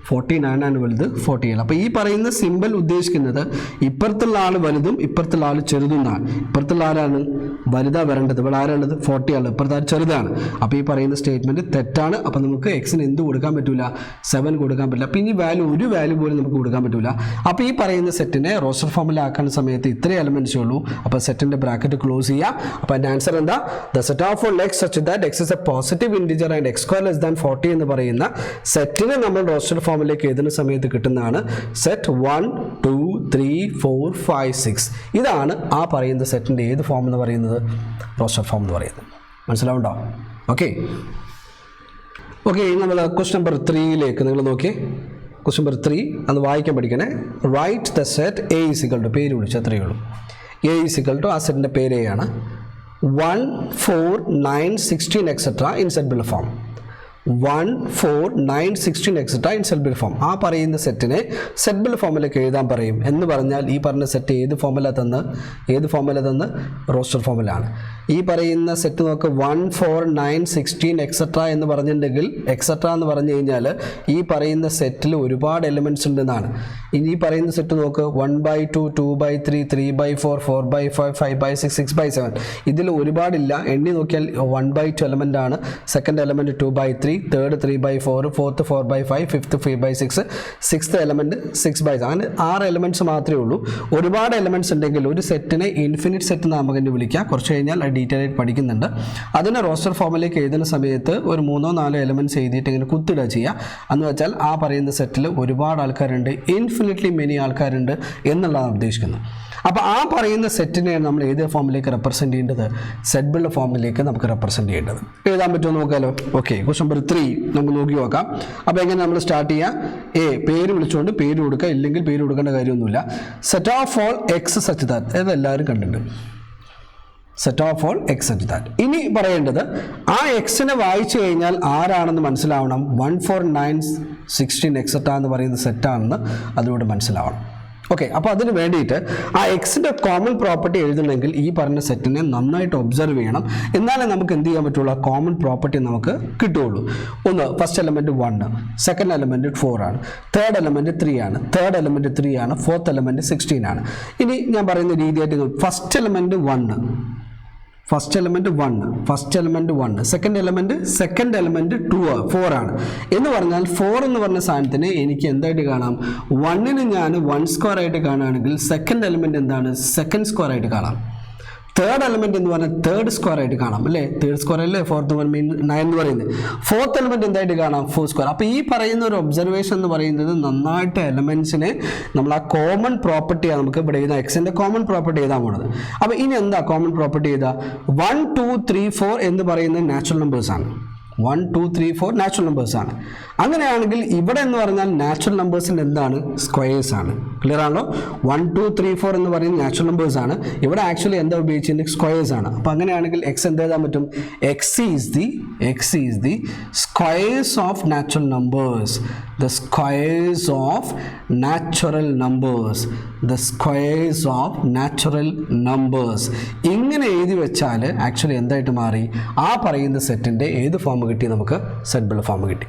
49 ആണ് വലുത്, 40 അല്ല. അപ്പോൾ ഈ പറയുന്ന സിമ്പിൾ ഉദ്ദേശിക്കുന്നത് ഇപ്പുറത്തുള്ള ആൾ വലുതും ഇപ്പുറത്തുള്ള ആൾ ചെറുതും എന്നാണ്. ഇപ്പുറത്തുള്ള ആരാണ് വലുതാ വരേണ്ടത്? ഇവിടെ ആരാണുള്ളത്? 40 ആണ്. ഇപ്പുറത്തെ ആൾ ചെറുതാണ്. അപ്പോൾ ഈ പറയുന്ന സ്റ്റേറ്റ്മെന്റ് തെറ്റാണ്. അപ്പോൾ നമുക്ക് എക്സിന് എന്ത് കൊടുക്കാൻ പറ്റില്ല? 7 കൊടുക്കാൻ പറ്റില്ല. അപ്പോൾ ഇനി ഒരു വാല്യൂ പോലും നമുക്ക് കൊടുക്കാൻ പറ്റില്ല. അപ്പോൾ ഈ പറയുന്ന സെറ്റിനെ റോസ്റ്റഡ് ഫോമിലാക്കുന്ന സമയത്ത് ഇത്രയും എലമെന്റ്സേ ഉള്ളൂ. അപ്പോൾ സെറ്റിന്റെ ബ്രാക്കറ്റ് ക്ലോസ് ചെയ്യുക. അപ്പോൾ അതിന്റെ ആൻസർ എന്താ? The set of all x such that x is a positive integer and X square <40 എന്ന് പറയുന്ന സെറ്റിനെ നമ്മൾ റോസ്റ്റഡ് ഫോമിലേക്ക് എഴുതുന്ന സമയത്ത് കിട്ടുന്നതാണ് സെറ്റ് 1, 2, 3, 4, 5, 6. ഇതാണ് ആ പറയുന്ന സെറ്റിന്റെ ഏത് ഫോം എന്ന് പറയുന്നത്? റോസ്റ്റഡ് ഫോം എന്ന് പറയുന്നത്. മനസ്സിലാവുണ്ടോ? ഓക്കെ, നമ്മൾ ക്വസ്റ്റ്യൻ നമ്പർ 3ലേക്ക് നിങ്ങൾ നോക്കിയേ. ക്വസ്റ്റ്യൻ നമ്പർ 3 അത് വായിക്കാൻ പഠിക്കണേ. Write the set A is equal to, പേര് വിളിച്ചു അത്രയേ ഉള്ളൂ. എ ഈസ് ഇക്വൽ ടു ആ സെറ്റിൻ്റെ പേര് എ ആണ്. 1, 4, 9, 16 etcetera in set build form. 1, 4, 9, 16 etcetera in set build form. ആ പറയുന്ന സെറ്റിനെ സെറ്റ് ബിൽഡ് ഫോമിലേക്ക് എഴുതാൻ പറയും. എന്ന് പറഞ്ഞാൽ ഈ പറഞ്ഞ സെറ്റ് ഏത് ഫോമിലാണ് തന്ന്? റോസ്റ്റഡ് ഫോമിലാണ്. ഈ പറയുന്ന സെറ്റ് നോക്ക്. 1, 4, 9, 16 എക്സെട്ര എന്ന് പറഞ്ഞിട്ടുണ്ടെങ്കിൽ എക്സെട്ര എന്ന് പറഞ്ഞു കഴിഞ്ഞാൽ ഈ പറയുന്ന സെറ്റിൽ ഒരുപാട് എലിമെൻറ്റ്സ് ഉണ്ടെന്നാണ്. ഇനി ഈ പറയുന്ന സെറ്റ് നോക്ക്. 1/2, 2/3, 3/4, 4/5, 5/6, 6/7. ഇതിൽ ഒരുപാടില്ല. എണ്ണി നോക്കിയാൽ 1/2 എലമെൻ്റ് ആണ്. Second element 2/3, third 3/4, fourth 4/5, fifth 3/6, sixth element 6/7. അങ്ങനെ 6 എലമെൻറ്റ്സ് മാത്രമേ ഉള്ളൂ. ഒരുപാട് എലമെൻറ്റ്സ് ഉണ്ടെങ്കിൽ ഒരു സെറ്റിനെ ഇൻഫിനിറ്റ് സെറ്റ് എന്ന് നമുക്ക് വിളിക്കാം. കുറച്ച് കഴിഞ്ഞാൽ ഡീറ്റെയിൽ ആയിട്ട് പഠിക്കുന്നുണ്ട്. അതിനെ റോസ്റ്റഡ് ഫോമിലേക്ക് എഴുതുന്ന സമയത്ത് ഒരു 3-4 എലമെൻറ്റ്സ് എഴുതിയിട്ട് ഇങ്ങനെ കുത്തിടുക ചെയ്യുക. എന്ന് വെച്ചാൽ ആ പറയുന്ന സെറ്റിൽ ഒരുപാട് ആൾക്കാരുണ്ട്, ഇൻഫിനിറ്റ്ലി മെനി ആൾക്കാരുണ്ട് എന്നുള്ളതാണ് ഉദ്ദേശിക്കുന്നത്. അപ്പോൾ ആ പറയുന്ന സെറ്റിനെ നമ്മൾ ഏത് ഫോമിലേക്ക് റെപ്രസെൻറ്റ് ചെയ്യേണ്ടത്? സെറ്റ് ബിൽഡ് ഫോമിലേക്ക് നമുക്ക് റെപ്രസെൻറ്റ് ചെയ്യേണ്ടത്. എഴുതാൻ പറ്റുമോ നോക്കാമല്ലോ? ഓക്കെ, ക്വസ്റ്റ്യൻ നമ്പർ 3 നമുക്ക് നോക്കി നോക്കാം. അപ്പോൾ എങ്ങനെ നമ്മൾ സ്റ്റാർട്ട് ചെയ്യുക? പേര് വിളിച്ചുകൊണ്ട് പേര് കൊടുക്കുക, ഇല്ലെങ്കിൽ പേര് കൊടുക്കേണ്ട കാര്യമൊന്നുമില്ല. Set of all x such that, ഇതെല്ലാവരും കണ്ടിട്ടുണ്ട്. Set of all x such that. ഇനി പറയേണ്ടത് ആ എക്സിനെ വായിച്ചു കഴിഞ്ഞാൽ ആരാണെന്ന് മനസ്സിലാവണം. 1 4 9 16 എക്സെട്ര എന്ന് പറയുന്ന സെറ്റാണെന്ന് അതിലൂടെ മനസ്സിലാവണം. ഓക്കെ, അപ്പോൾ അതിന് വേണ്ടിയിട്ട് ആ എക്സിൻ്റെ കോമൺ പ്രോപ്പർട്ടി എഴുതണമെങ്കിൽ ഈ പറഞ്ഞ സെറ്റിനെ നന്നായിട്ട് ഒബ്സർവ് ചെയ്യണം. എന്നാലേ നമുക്ക് എന്ത് ചെയ്യാൻ പറ്റുള്ളൂ? ആ കോമൺ പ്രോപ്പർട്ടി നമുക്ക് കിട്ടുകയുള്ളൂ. ഒന്ന്, ഫസ്റ്റ് എലമെൻറ്റ് 1, സെക്കൻഡ് എലമെൻറ്റ് 4 ആണ്, തേർഡ് എലമെൻറ്റ് 3 ആണ്, തേർഡ് എലമെൻറ്റ് 3 ആണ്, ഫോർത്ത് എലമെൻറ്റ് 16 ആണ്. ഇനി ഞാൻ പറയുന്ന രീതിയായിട്ട് first element 1, first element 1, second element 2 4 ആണ് എന്ന് പറഞ്ഞാൽ 4 എന്ന് പറഞ്ഞ സാധനത്തിന് എനിക്ക് എന്തായിട്ട് കാണാം? 1ന് ഞാൻ 1 സ്ക്വയർ ആയിട്ട് കാണുകയാണെങ്കിൽ സെക്കൻഡ് എലമെൻറ്റ് എന്താണ്? സെക്കൻഡ് സ്ക്വയർ ആയിട്ട് കാണാം. തേർഡ് എലമെൻറ്റ് എന്ന് പറഞ്ഞാൽ തേർഡ് സ്ക്വയർ ആയിട്ട് കാണാം, അല്ലേ? തേർഡ് സ്ക്വയർ അല്ലേ 4th 9 എന്ന് പറയുന്നത്. ഫോർത്ത് എലമെൻറ്റ് എന്തായിട്ട് കാണാം? 4 സ്ക്വയർ. അപ്പോൾ ഈ പറയുന്ന ഒരു ഒബ്സർവേഷൻ എന്ന് പറയുന്നത് നന്നായിട്ട് എലമെൻറ്റ്സിനെ നമ്മൾ ആ കോമൺ പ്രോപ്പർട്ടിയാണ് നമുക്ക് ഇവിടെ എഴുതാം. എക്സിൻ്റെ കോമൺ പ്രോപ്പർട്ടി എഴുതാൻ പോകുന്നത്. അപ്പോൾ ഇനി എന്താ കോമൺ പ്രോപ്പർട്ടി എഴുതുക? 1 2 3 4 എന്ന് പറയുന്നത് നാച്ചുറൽ നമ്പേഴ്സാണ്. 1 2 3 4 നാച്ചുറൽ നമ്പേഴ്സാണ്. അങ്ങനെയാണെങ്കിൽ ഇവിടെ എന്ന് പറഞ്ഞാൽ നാച്ചുറൽ നമ്പേഴ്സിൻ്റെ എന്താണ്? സ്ക്വയേഴ്സ് ആണ്. ക്ലിയർ ആണല്ലോ? 1 2 3 4 എന്ന് പറയുന്നത് നാച്ചുറൽ നമ്പേഴ്സാണ്. ഇവിടെ ആക്ച്വലി എന്താ ഉപയോഗിച്ചിട്ടുണ്ട്? സ്ക്വയേഴ്സ് ആണ്. അപ്പോൾ അങ്ങനെയാണെങ്കിൽ എക്സ് എന്ത് എഴുതാൻ പറ്റും? X is the squares of natural numbers. The squares of natural numbers. The squares of natural numbers. ഇങ്ങനെ എഴുതി വെച്ചാൽ ആക്ച്വലി എന്തായിട്ട് മാറി? ആ പറയുന്ന സെറ്റിൻ്റെ ഏത് ഫോം കിട്ടി? നമുക്ക് സെറ്റ് ബിൽഡ് ഫോം കിട്ടി.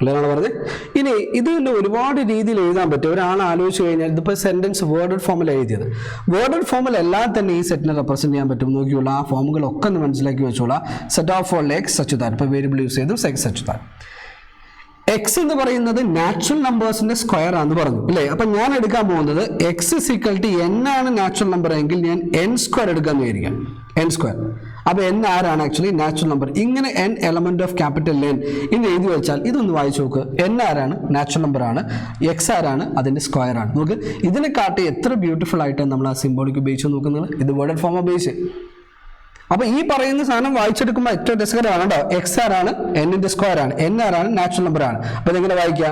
ക്ലിയർ ആണ് പറഞ്ഞത്? ഇനി ഇത് തന്നെ ഒരുപാട് രീതിയിൽ എഴുതാൻ പറ്റും. ഒരാൾ ആലോചിച്ച് കഴിഞ്ഞാൽ ഇതിപ്പോൾ സെൻറ്റൻസ് വേർഡഡ് ഫോമിൽ എഴുതിയത്. വേർഡഡ് ഫോമിൽ എല്ലാം തന്നെ ഈ സെറ്റിനെ റെപ്രസെൻറ്റ് ചെയ്യാൻ പറ്റും. നോക്കിയുള്ള ആ ഫോമുകളൊക്കെ ഒന്ന് മനസ്സിലാക്കി വെച്ചോളാം. Set of all x such that. ഇപ്പോൾ വേരിയബിൾ യൂസ് ചെയ്തു സെക്സ് സച്ച് ദാറ്റ്. എക്സ് എന്ന് പറയുന്നത് നാച്ചുറൽ നമ്പേഴ്സിന്റെ സ്ക്വയർ ആണെന്ന് പറഞ്ഞു, അല്ലേ? അപ്പം ഞാൻ എടുക്കാൻ പോകുന്നത് എക്സ് = n ആണ് നാച്ചുറൽ നമ്പർ എങ്കിൽ ഞാൻ n സ്ക്വയർ എടുക്കാമെന്ന് വിചാരിക്കാം. n square. അപ്പോൾ n ആരാണ് ആക്ച്വലി നാച്ചുറൽ നമ്പർ? ഇങ്ങനെ n element of capital N ഇന്ന് എഴുതി വെച്ചാൽ ഇതൊന്ന് വായിച്ചു നോക്ക്. n ആരാണ്? നാച്ചുറൽ നമ്പർ ആണ്. എക്സ് ആരാണ്? അതിൻ്റെ സ്ക്വയർ ആണ്. നോക്ക്, ഇതിനെ കാട്ടി എത്ര ബ്യൂട്ടിഫുൾ ആയിട്ടാണ് നമ്മൾ ആ സിംബോളിക് ഉപയോഗിച്ച് നോക്കുന്നത്. ഇത് വേർഡഡ് ഫോം ഉപയോഗിച്ച്. അപ്പോൾ ഈ പറയുന്ന സാധനം വായിച്ചെടുക്കുമ്പോൾ ഏറ്റവും രസകരമാണ് കേട്ടോ. എക്സ് ആരാണ്? എന്നിൻ്റെ സ്ക്വയർ ആണ്. n ആരാണ്? നാച്ചുറൽ നമ്പർ ആണ്. അപ്പോൾ ഇതെങ്ങനെ വായിക്കുക?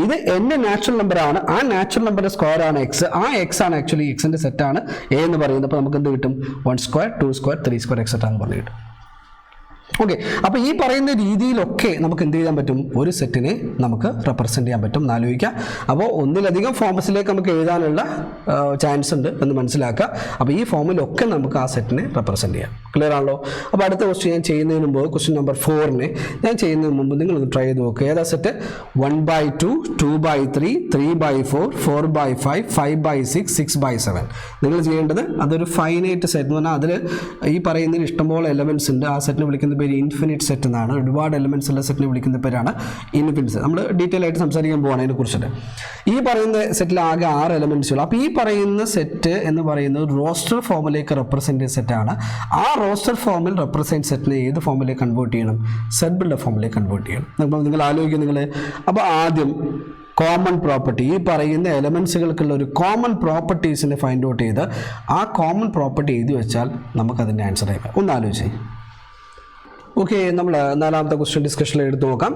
ഇത് n നാച്ചുറൽ നമ്പർ ആണ്. ആ നാച്ചുറൽ നമ്പറിന്റെ സ്ക്വയർ ആണ് എക്സ്. ആ എക്സ് ആണ് ആക്ച്വലി എക്സിന്റെ സെറ്റാണ് എ എന്ന് പറയുന്നത്. അപ്പോൾ നമുക്ക് എന്ത് കിട്ടും? 1 സ്ക്വയർ 2 സ്ക്വയർ 3 സ്ക്വയർ എക്സെട്ര എന്ന് പറഞ്ഞു കിട്ടും. ഓക്കെ, അപ്പോൾ ഈ പറയുന്ന രീതിയിലൊക്കെ നമുക്ക് എന്ത് ചെയ്യാൻ പറ്റും? ഒരു സെറ്റിനെ നമുക്ക് റെപ്രസെൻറ്റ് ചെയ്യാൻ പറ്റും. ആലോചിക്കുക. അപ്പോൾ ഒന്നിലധികം ഫോംസിലേക്ക് നമുക്ക് എഴുതാനുള്ള ചാൻസ് ഉണ്ട് എന്ന് മനസ്സിലാക്കുക. അപ്പോൾ ഈ ഫോമിലൊക്കെ നമുക്ക് ആ സെറ്റിനെ റെപ്രസെൻറ്റ് ചെയ്യാം. ക്ലിയർ ആണല്ലോ? അപ്പോൾ അടുത്ത ക്വസ്റ്റ്യൻ ഞാൻ ചെയ്യുന്നതിന് മുമ്പ് ക്വസ്റ്റ്യൻ നമ്പർ 4 ഞാൻ ചെയ്യുന്നതിന് മുമ്പ് നിങ്ങളൊന്ന് ട്രൈ ചെയ്ത് നോക്കുക. ഏതാ സെറ്റ്? 1/2 2/3 3/4 4/5 5/6 6/7. നിങ്ങൾ ചെയ്യേണ്ടത് അതൊരു ഫൈനൈറ്റ് സെറ്റ് എന്ന് പറഞ്ഞാൽ അതിൽ ഈ പറയുന്നതിന് ഇഷ്ടംപോലെ എലമെൻറ്റ്സ് ഉണ്ട്. ആ സെറ്റിനെ വിളിക്കുന്ന പേര് ഇൻഫിനിറ്റ് സെറ്റ് എന്നാണ്. ഒരുപാട് എലമെൻറ്റ്സ് ഉള്ള സെറ്റിനെ വിളിക്കുന്ന പേരാണ് ഇൻഫിനിറ്റ് സെറ്റ്. നമ്മൾ ഡീറ്റെയിൽ ആയിട്ട് സംസാരിക്കാൻ പോവാണ് അതിനെക്കുറിച്ചിട്ട്. ഈ പറയുന്ന സെറ്റിൽ ആകെ 6 എലമെൻറ്റ്സ് ഉള്ളൂ. അപ്പോൾ ഈ പറയുന്ന സെറ്റ് എന്ന് പറയുന്നത് റോസ്റ്റർ ഫോമിലേക്ക് റെപ്രസെൻറ്റ് ചെയ്യുന്ന സെറ്റാണ്. ആ റോസ്റ്റർ ഫോമിൽ റെപ്രസെൻറ്റ് സെറ്റിനെ ഏത് ഫോമിലേക്ക് കൺവേർട്ട് ചെയ്യണം? സെറ്റ് ബിൽഡ് ഫോമിലേക്ക് കൺവേർട്ട് ചെയ്യണം. അപ്പോൾ നിങ്ങൾ ആലോചിക്കുക നിങ്ങൾ. അപ്പോൾ ആദ്യം കോമൺ പ്രോപ്പർട്ടി, ഈ പറയുന്ന എലമെൻറ്റ്സുകൾക്കുള്ള ഒരു കോമൺ പ്രോപ്പർട്ടീസിനെ ഫൈൻഡ് ഔട്ട് ചെയ്ത് ആ കോമൺ പ്രോപ്പർട്ടി എഴുതി വെച്ചാൽ നമുക്കതിൻ്റെ ആൻസർ ആയിരിക്കാം. ഒന്ന് ആലോചിച്ച്. ഓക്കെ, നമ്മൾ 4ാമത്തെ ക്വസ്റ്റ്യൻ ഡിസ്കഷനിൽ എടുത്ത് നോക്കാം.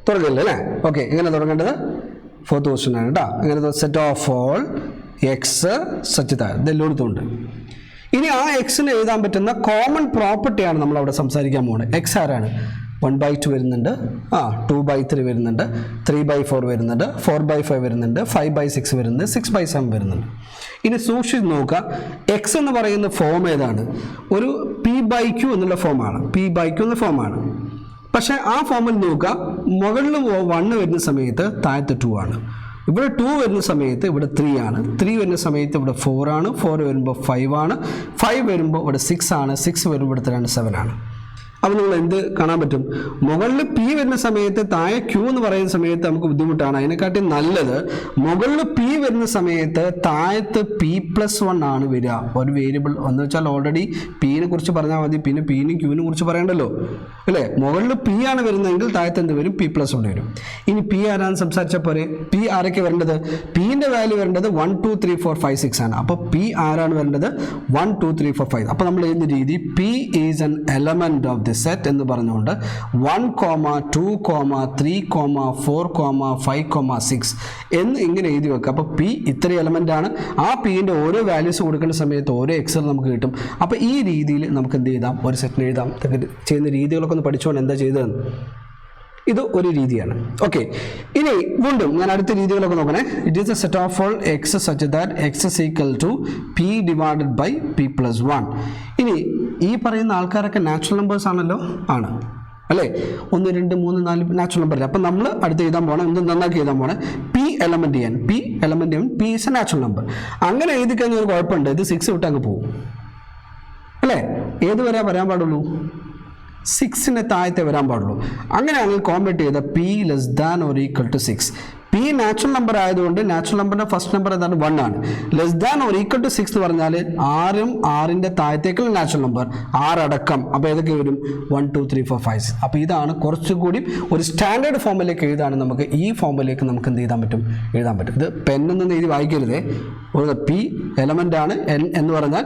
തുടങ്ങില്ലേ അല്ലേ? ഓക്കെ, എങ്ങനെ തുടങ്ങേണ്ടത്? 4th ക്വസ്റ്റ്യൻ ആണ് കേട്ടോ. എങ്ങനെ? Set of all x such that. ഇതെല്ലാം എടുത്തുകൊണ്ട് ഇനി ആ എക്സിന് എഴുതാൻ പറ്റുന്ന കോമൺ പ്രോപ്പർട്ടിയാണ് നമ്മൾ അവിടെ സംസാരിക്കാൻ പോകുന്നത്. എക്സ് ആരാണ്? 1/2 വരുന്നുണ്ട്, 2/3 വരുന്നുണ്ട്, 3/4 വരുന്നുണ്ട്, 4/5 വരുന്നുണ്ട്, 5/6 വരുന്നുണ്ട്, 6/7 വരുന്നുണ്ട്. ഇനി സൂക്ഷിച്ച് നോക്കുക. എക്സ് എന്ന് പറയുന്ന ഫോം ഏതാണ്? ഒരു p/q എന്നുള്ള ഫോമാണ്. p/q എന്ന ഫോമാണ്. പക്ഷേ ആ ഫോമിൽ നോക്കുക, മുകളിൽ 1 വരുന്ന സമയത്ത് താഴത്ത് 2 ആണ്. ഇവിടെ 2 വരുന്ന സമയത്ത് ഇവിടെ 3 ആണ്. 3 വരുന്ന സമയത്ത് ഇവിടെ 4 ആണ്. 4 വരുമ്പോൾ 5 ആണ്. 5 വരുമ്പോൾ ഇവിടെ 6 ആണ്. 6 വരുമ്പോൾ ഇവിടെ 7 ആണ്. അപ്പോൾ നമ്മൾ എന്ത് കാണാൻ പറ്റും? മുകളിൽ പി വരുന്ന സമയത്ത് താഴെ ക്യൂ എന്ന് പറയുന്ന സമയത്ത് നമുക്ക് ബുദ്ധിമുട്ടാണ്. അതിനെക്കാട്ടി നല്ലത് മുകളിൽ പി വരുന്ന സമയത്ത് താഴത്ത് P+1 ആണ് വരിക. ഒരു വേരിയബിൾ എന്ന് വെച്ചാൽ ഓൾറെഡി പീനെ കുറിച്ച് പറഞ്ഞാൽ മതി, പിന്നെ പീനും ക്യൂവിനെ കുറിച്ച് പറയണ്ടല്ലോ അല്ലേ. മുകളിൽ പി ആണ് വരുന്നതെങ്കിൽ താഴത്ത് എന്ത് വരും? P+1 വരും. ഇനി പി ആരാന്ന് സംസാരിച്ചാൽ പോരെ? പി ആരൊക്കെ വരേണ്ടത്? പിന്റെ വാല്യൂ വരേണ്ടത് 1 2 3 4 5 6 ആണ്. അപ്പോൾ പി ആരാണ് വരേണ്ടത്? 1 2 3 4 5. അപ്പോൾ നമ്മൾ ചെയ്യുന്ന രീതി P is N element of set എന്ന് പറഞ്ഞുകൊണ്ട് 1, 2, 3, 4, 5, 6 എന്ന് ഇങ്ങനെ എഴുതി വെക്കുക. അപ്പോൾ പി ഇത്ര എലമെന്റ് ആണ്. ആ പിന്റെ ഓരോ വാല്യൂസ് കൊടുക്കുന്ന സമയത്ത് ഓരോ എക്സൽ നമുക്ക് കിട്ടും. അപ്പോൾ ഈ രീതിയിൽ നമുക്ക് എന്ത് ചെയ്താം? ഒരു സെറ്റിന് എഴുതാം. ചെയ്യുന്ന രീതികളൊക്കെ ഒന്ന് പഠിച്ചുകൊണ്ട് എന്താ ചെയ്തതെന്ന് ഇത് ഒരു രീതിയാണ്. ഓക്കെ, ഇനി വീണ്ടും ഞാൻ അടുത്ത രീതികളൊക്കെ നോക്കണേ. It is a set of all x such that x is equal to p divided by P+1. ഇനി ഈ പറയുന്ന ആൾക്കാരൊക്കെ നാച്ചുറൽ നമ്പേഴ്സ് ആണല്ലോ? ആണ് അല്ലേ? 1 2 3 4 നാച്ചുറൽ നമ്പർ. അപ്പം നമ്മൾ അടുത്ത് എഴുതാൻ പോകണം, എന്ത് നന്നാക്കി എഴുതാൻ പോകണം? പി എലമെന്റ് ചെയ്യാൻ. P is a natural number. അങ്ങനെ എഴുതി കഴിഞ്ഞാൽ ഒരു കുഴപ്പമുണ്ട്, ഇത് 6 വിട്ട് അങ്ങ് പോകും അല്ലേ? ഏത് വരെ വരാൻ പാടുള്ളൂ? 6ന് താഴത്തെ വരാൻ പാടുള്ളൂ. അങ്ങനെയാണെങ്കിൽ കോമ്പറ്റ് ചെയ്ത P <= 6. പി നാച്ചുറൽ നമ്പർ ആയതുകൊണ്ട് നാച്ചുറൽ നമ്പറിന്റെ ഫസ്റ്റ് നമ്പർ എന്താണ്? 1 ആണ്. <= 6 എന്ന് പറഞ്ഞാൽ 6ഉം 6ന്റെ താഴത്തേക്കുള്ള നാച്ചുറൽ നമ്പർ 6 അടക്കം. അപ്പോൾ ഏതൊക്കെ വരും? 1 2 3 4 5 6. അപ്പോൾ ഇതാണ് കുറച്ചുകൂടി ഒരു സ്റ്റാൻഡേർഡ് ഫോമിലേക്ക് എഴുതാണ്. നമുക്ക് ഈ ഫോമിലേക്ക് നമുക്ക് എന്ത് ചെയ്താൻ പറ്റും? എഴുതാൻ പറ്റും. ഇത് പെന്നൊന്നും എഴുതി വായിക്കരുതേ. പി എലമെന്റ് ആണ് എന്ന് പറഞ്ഞാൽ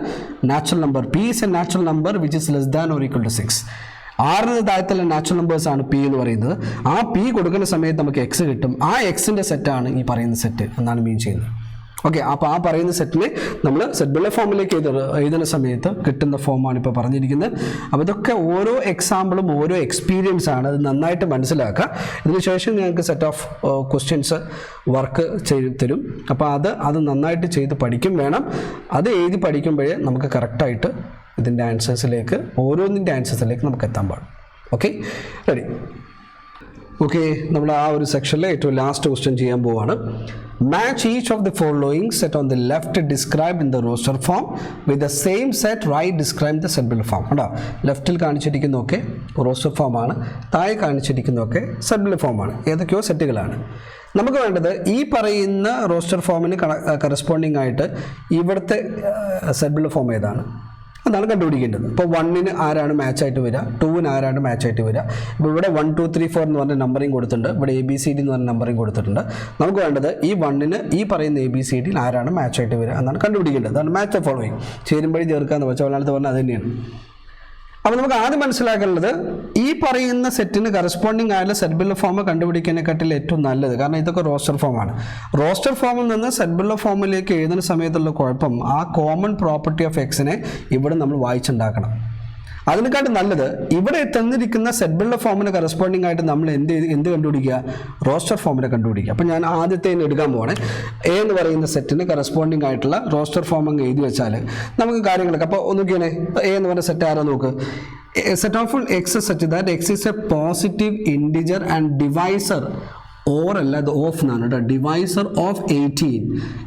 natural number. P is a natural number which is <= 6. 6ന് താഴത്തുള്ള നാച്ചുറൽ നമ്പേഴ്സ് ആണ് പി എന്ന് പറയുന്നത്. ആ പി കൊടുക്കുന്ന സമയത്ത് നമുക്ക് എക്സ് കിട്ടും. ആ എക്സിന്റെ സെറ്റാണ് ഈ പറയുന്ന സെറ്റ് എന്നാണ് മീൻ ചെയ്യുന്നത്. ഓക്കെ, അപ്പോൾ ആ പറയുന്ന സെറ്റിനെ നമ്മൾ സെറ്റ് ഫോമിലേക്ക് എഴുതുന്ന സമയത്ത് കിട്ടുന്ന ഫോമാണ് ഇപ്പോൾ പറഞ്ഞിരിക്കുന്നത്. അപ്പോൾ ഇതൊക്കെ ഓരോ എക്സാമ്പിളും ഓരോ എക്സ്പീരിയൻസ് ആണ്. അത് നന്നായിട്ട് മനസ്സിലാക്കുക. ഇതിനുശേഷം ഞങ്ങൾക്ക് സെറ്റ് ഓഫ് ക്വസ്റ്റ്യൻസ് വർക്ക് ചെയ്ത് തരും. അപ്പോൾ അത് നന്നായിട്ട് ചെയ്ത് പഠിക്കും വേണം. അത് എഴുതി പഠിക്കുമ്പോഴേ നമുക്ക് കറക്റ്റായിട്ട് ഇതിൻ്റെ ആൻസേഴ്സിലേക്ക്, ഓരോന്നിൻ്റെ ആൻസേഴ്സിലേക്ക് നമുക്ക് എത്താൻ പാടും. Okay, ready? ഓക്കെ, നമ്മൾ ആ ഒരു സെക്ഷനിലെ ഏറ്റവും ലാസ്റ്റ് ക്വസ്റ്റ്യൻ ചെയ്യാൻ പോവാണ്. Match each of the following set on the left describe in the roster form with the same set right describe the set build form. കേട്ടോ, ലെഫ്റ്റിൽ കാണിച്ചിരിക്കുന്നതൊക്കെ റോസ്റ്റർ ഫോമാണ്, താഴെ കാണിച്ചിരിക്കുന്നതൊക്കെ സെറ്റ് ബിൽഡ് ഫോമാണ്. ഏതൊക്കെയോ സെറ്റുകളാണ്. നമുക്ക് വേണ്ടത് ഈ പറയുന്ന റോസ്റ്റർ ഫോമിന് കറസ്പോണ്ടിങ് ആയിട്ട് ഇവിടുത്തെ സെറ്റ് ബിൽഡ് ഫോം ഏതാണ് അതാണ് കണ്ടുപിടിക്കേണ്ടത്. ഇപ്പോൾ 1ന് ആരാണ് മാച്ച് ആയിട്ട് വരിക, 2ന് ആരാണ് മാച്ച് ആയിട്ട് വരിക. ഇപ്പോൾ ഇവിടെ 1 2 3 4 എന്ന് പറഞ്ഞ നമ്പറിങ് കൊടുത്തിട്ടുണ്ട്, ഇവിടെ ABCD എന്ന് പറഞ്ഞ നമ്പറിങ് കൊടുത്തിട്ടുണ്ട്. നമുക്ക് വേണ്ടത് ഈ 1ന് ഈ പറയുന്ന ABCD ആരാണ് മാച്ച് ആയിട്ട് വരിക എന്നാണ് കണ്ടുപിടിക്കേണ്ടത്. അതാണ് മാച്ച് ഓഫ് ഫോളോയിങ്. ചേരുമ്പഴി ചേർക്കാന്ന് വെച്ചാൽ മലയാളത്തിൽ പറഞ്ഞാൽ അത് തന്നെയാണ്. അപ്പോൾ നമുക്ക് ആദ്യം മനസ്സിലാക്കേണ്ടത് ഈ പറയുന്ന സെറ്റിന് കറസ്പോണ്ടിങ് ആയുള്ള സെറ്റ് ബിൽഡ് ഫോം കണ്ടുപിടിക്കാനെക്കാട്ടിൽ ഏറ്റവും നല്ലത്, കാരണം ഇതൊക്കെ റോസ്റ്റർ ഫോമാണ്. റോസ്റ്റർ ഫോമിൽ നിന്ന് സെറ്റ് ബിൽഡ് ഫോമിലേക്ക് എഴുതുന്ന സമയത്തുള്ള കുഴപ്പം, ആ കോമൺ പ്രോപ്പർട്ടി ഓഫ് എക്സിനെ ഇവിടെ നമ്മൾ വായിച്ചുണ്ടാക്കണം. അതിനെക്കാട്ടും നല്ലത് ഇവിടെ തന്നിരിക്കുന്ന സെറ്റ് ബിൽഡ് ഫോമിന് കറസ്പോണ്ടിങ് ആയിട്ട് നമ്മൾ എന്ത് കണ്ടുപിടിക്കുക? റോസ്റ്റർ ഫോമിനെ കണ്ടുപിടിക്കുക. അപ്പം ഞാൻ ആദ്യത്തെ എടുക്കാൻ പോകണേ. എ എന്ന് പറയുന്ന സെറ്റിന് കറസ്പോണ്ടിങ് ആയിട്ടുള്ള റോസ്റ്റർ ഫോം അങ്ങ് എഴുതി വെച്ചാൽ നമുക്ക് കാര്യങ്ങളൊക്കെ. അപ്പോൾ ഒന്നുകിനെ എ എന്ന് പറഞ്ഞ സെറ്റ് ആരോ നോക്ക്. Set of X such that x is a positive integer and divisor or അല്ല, അത് ഓഫ് എന്നാണ് കേട്ടോ. ഡിവൈസർ ഓഫ് 18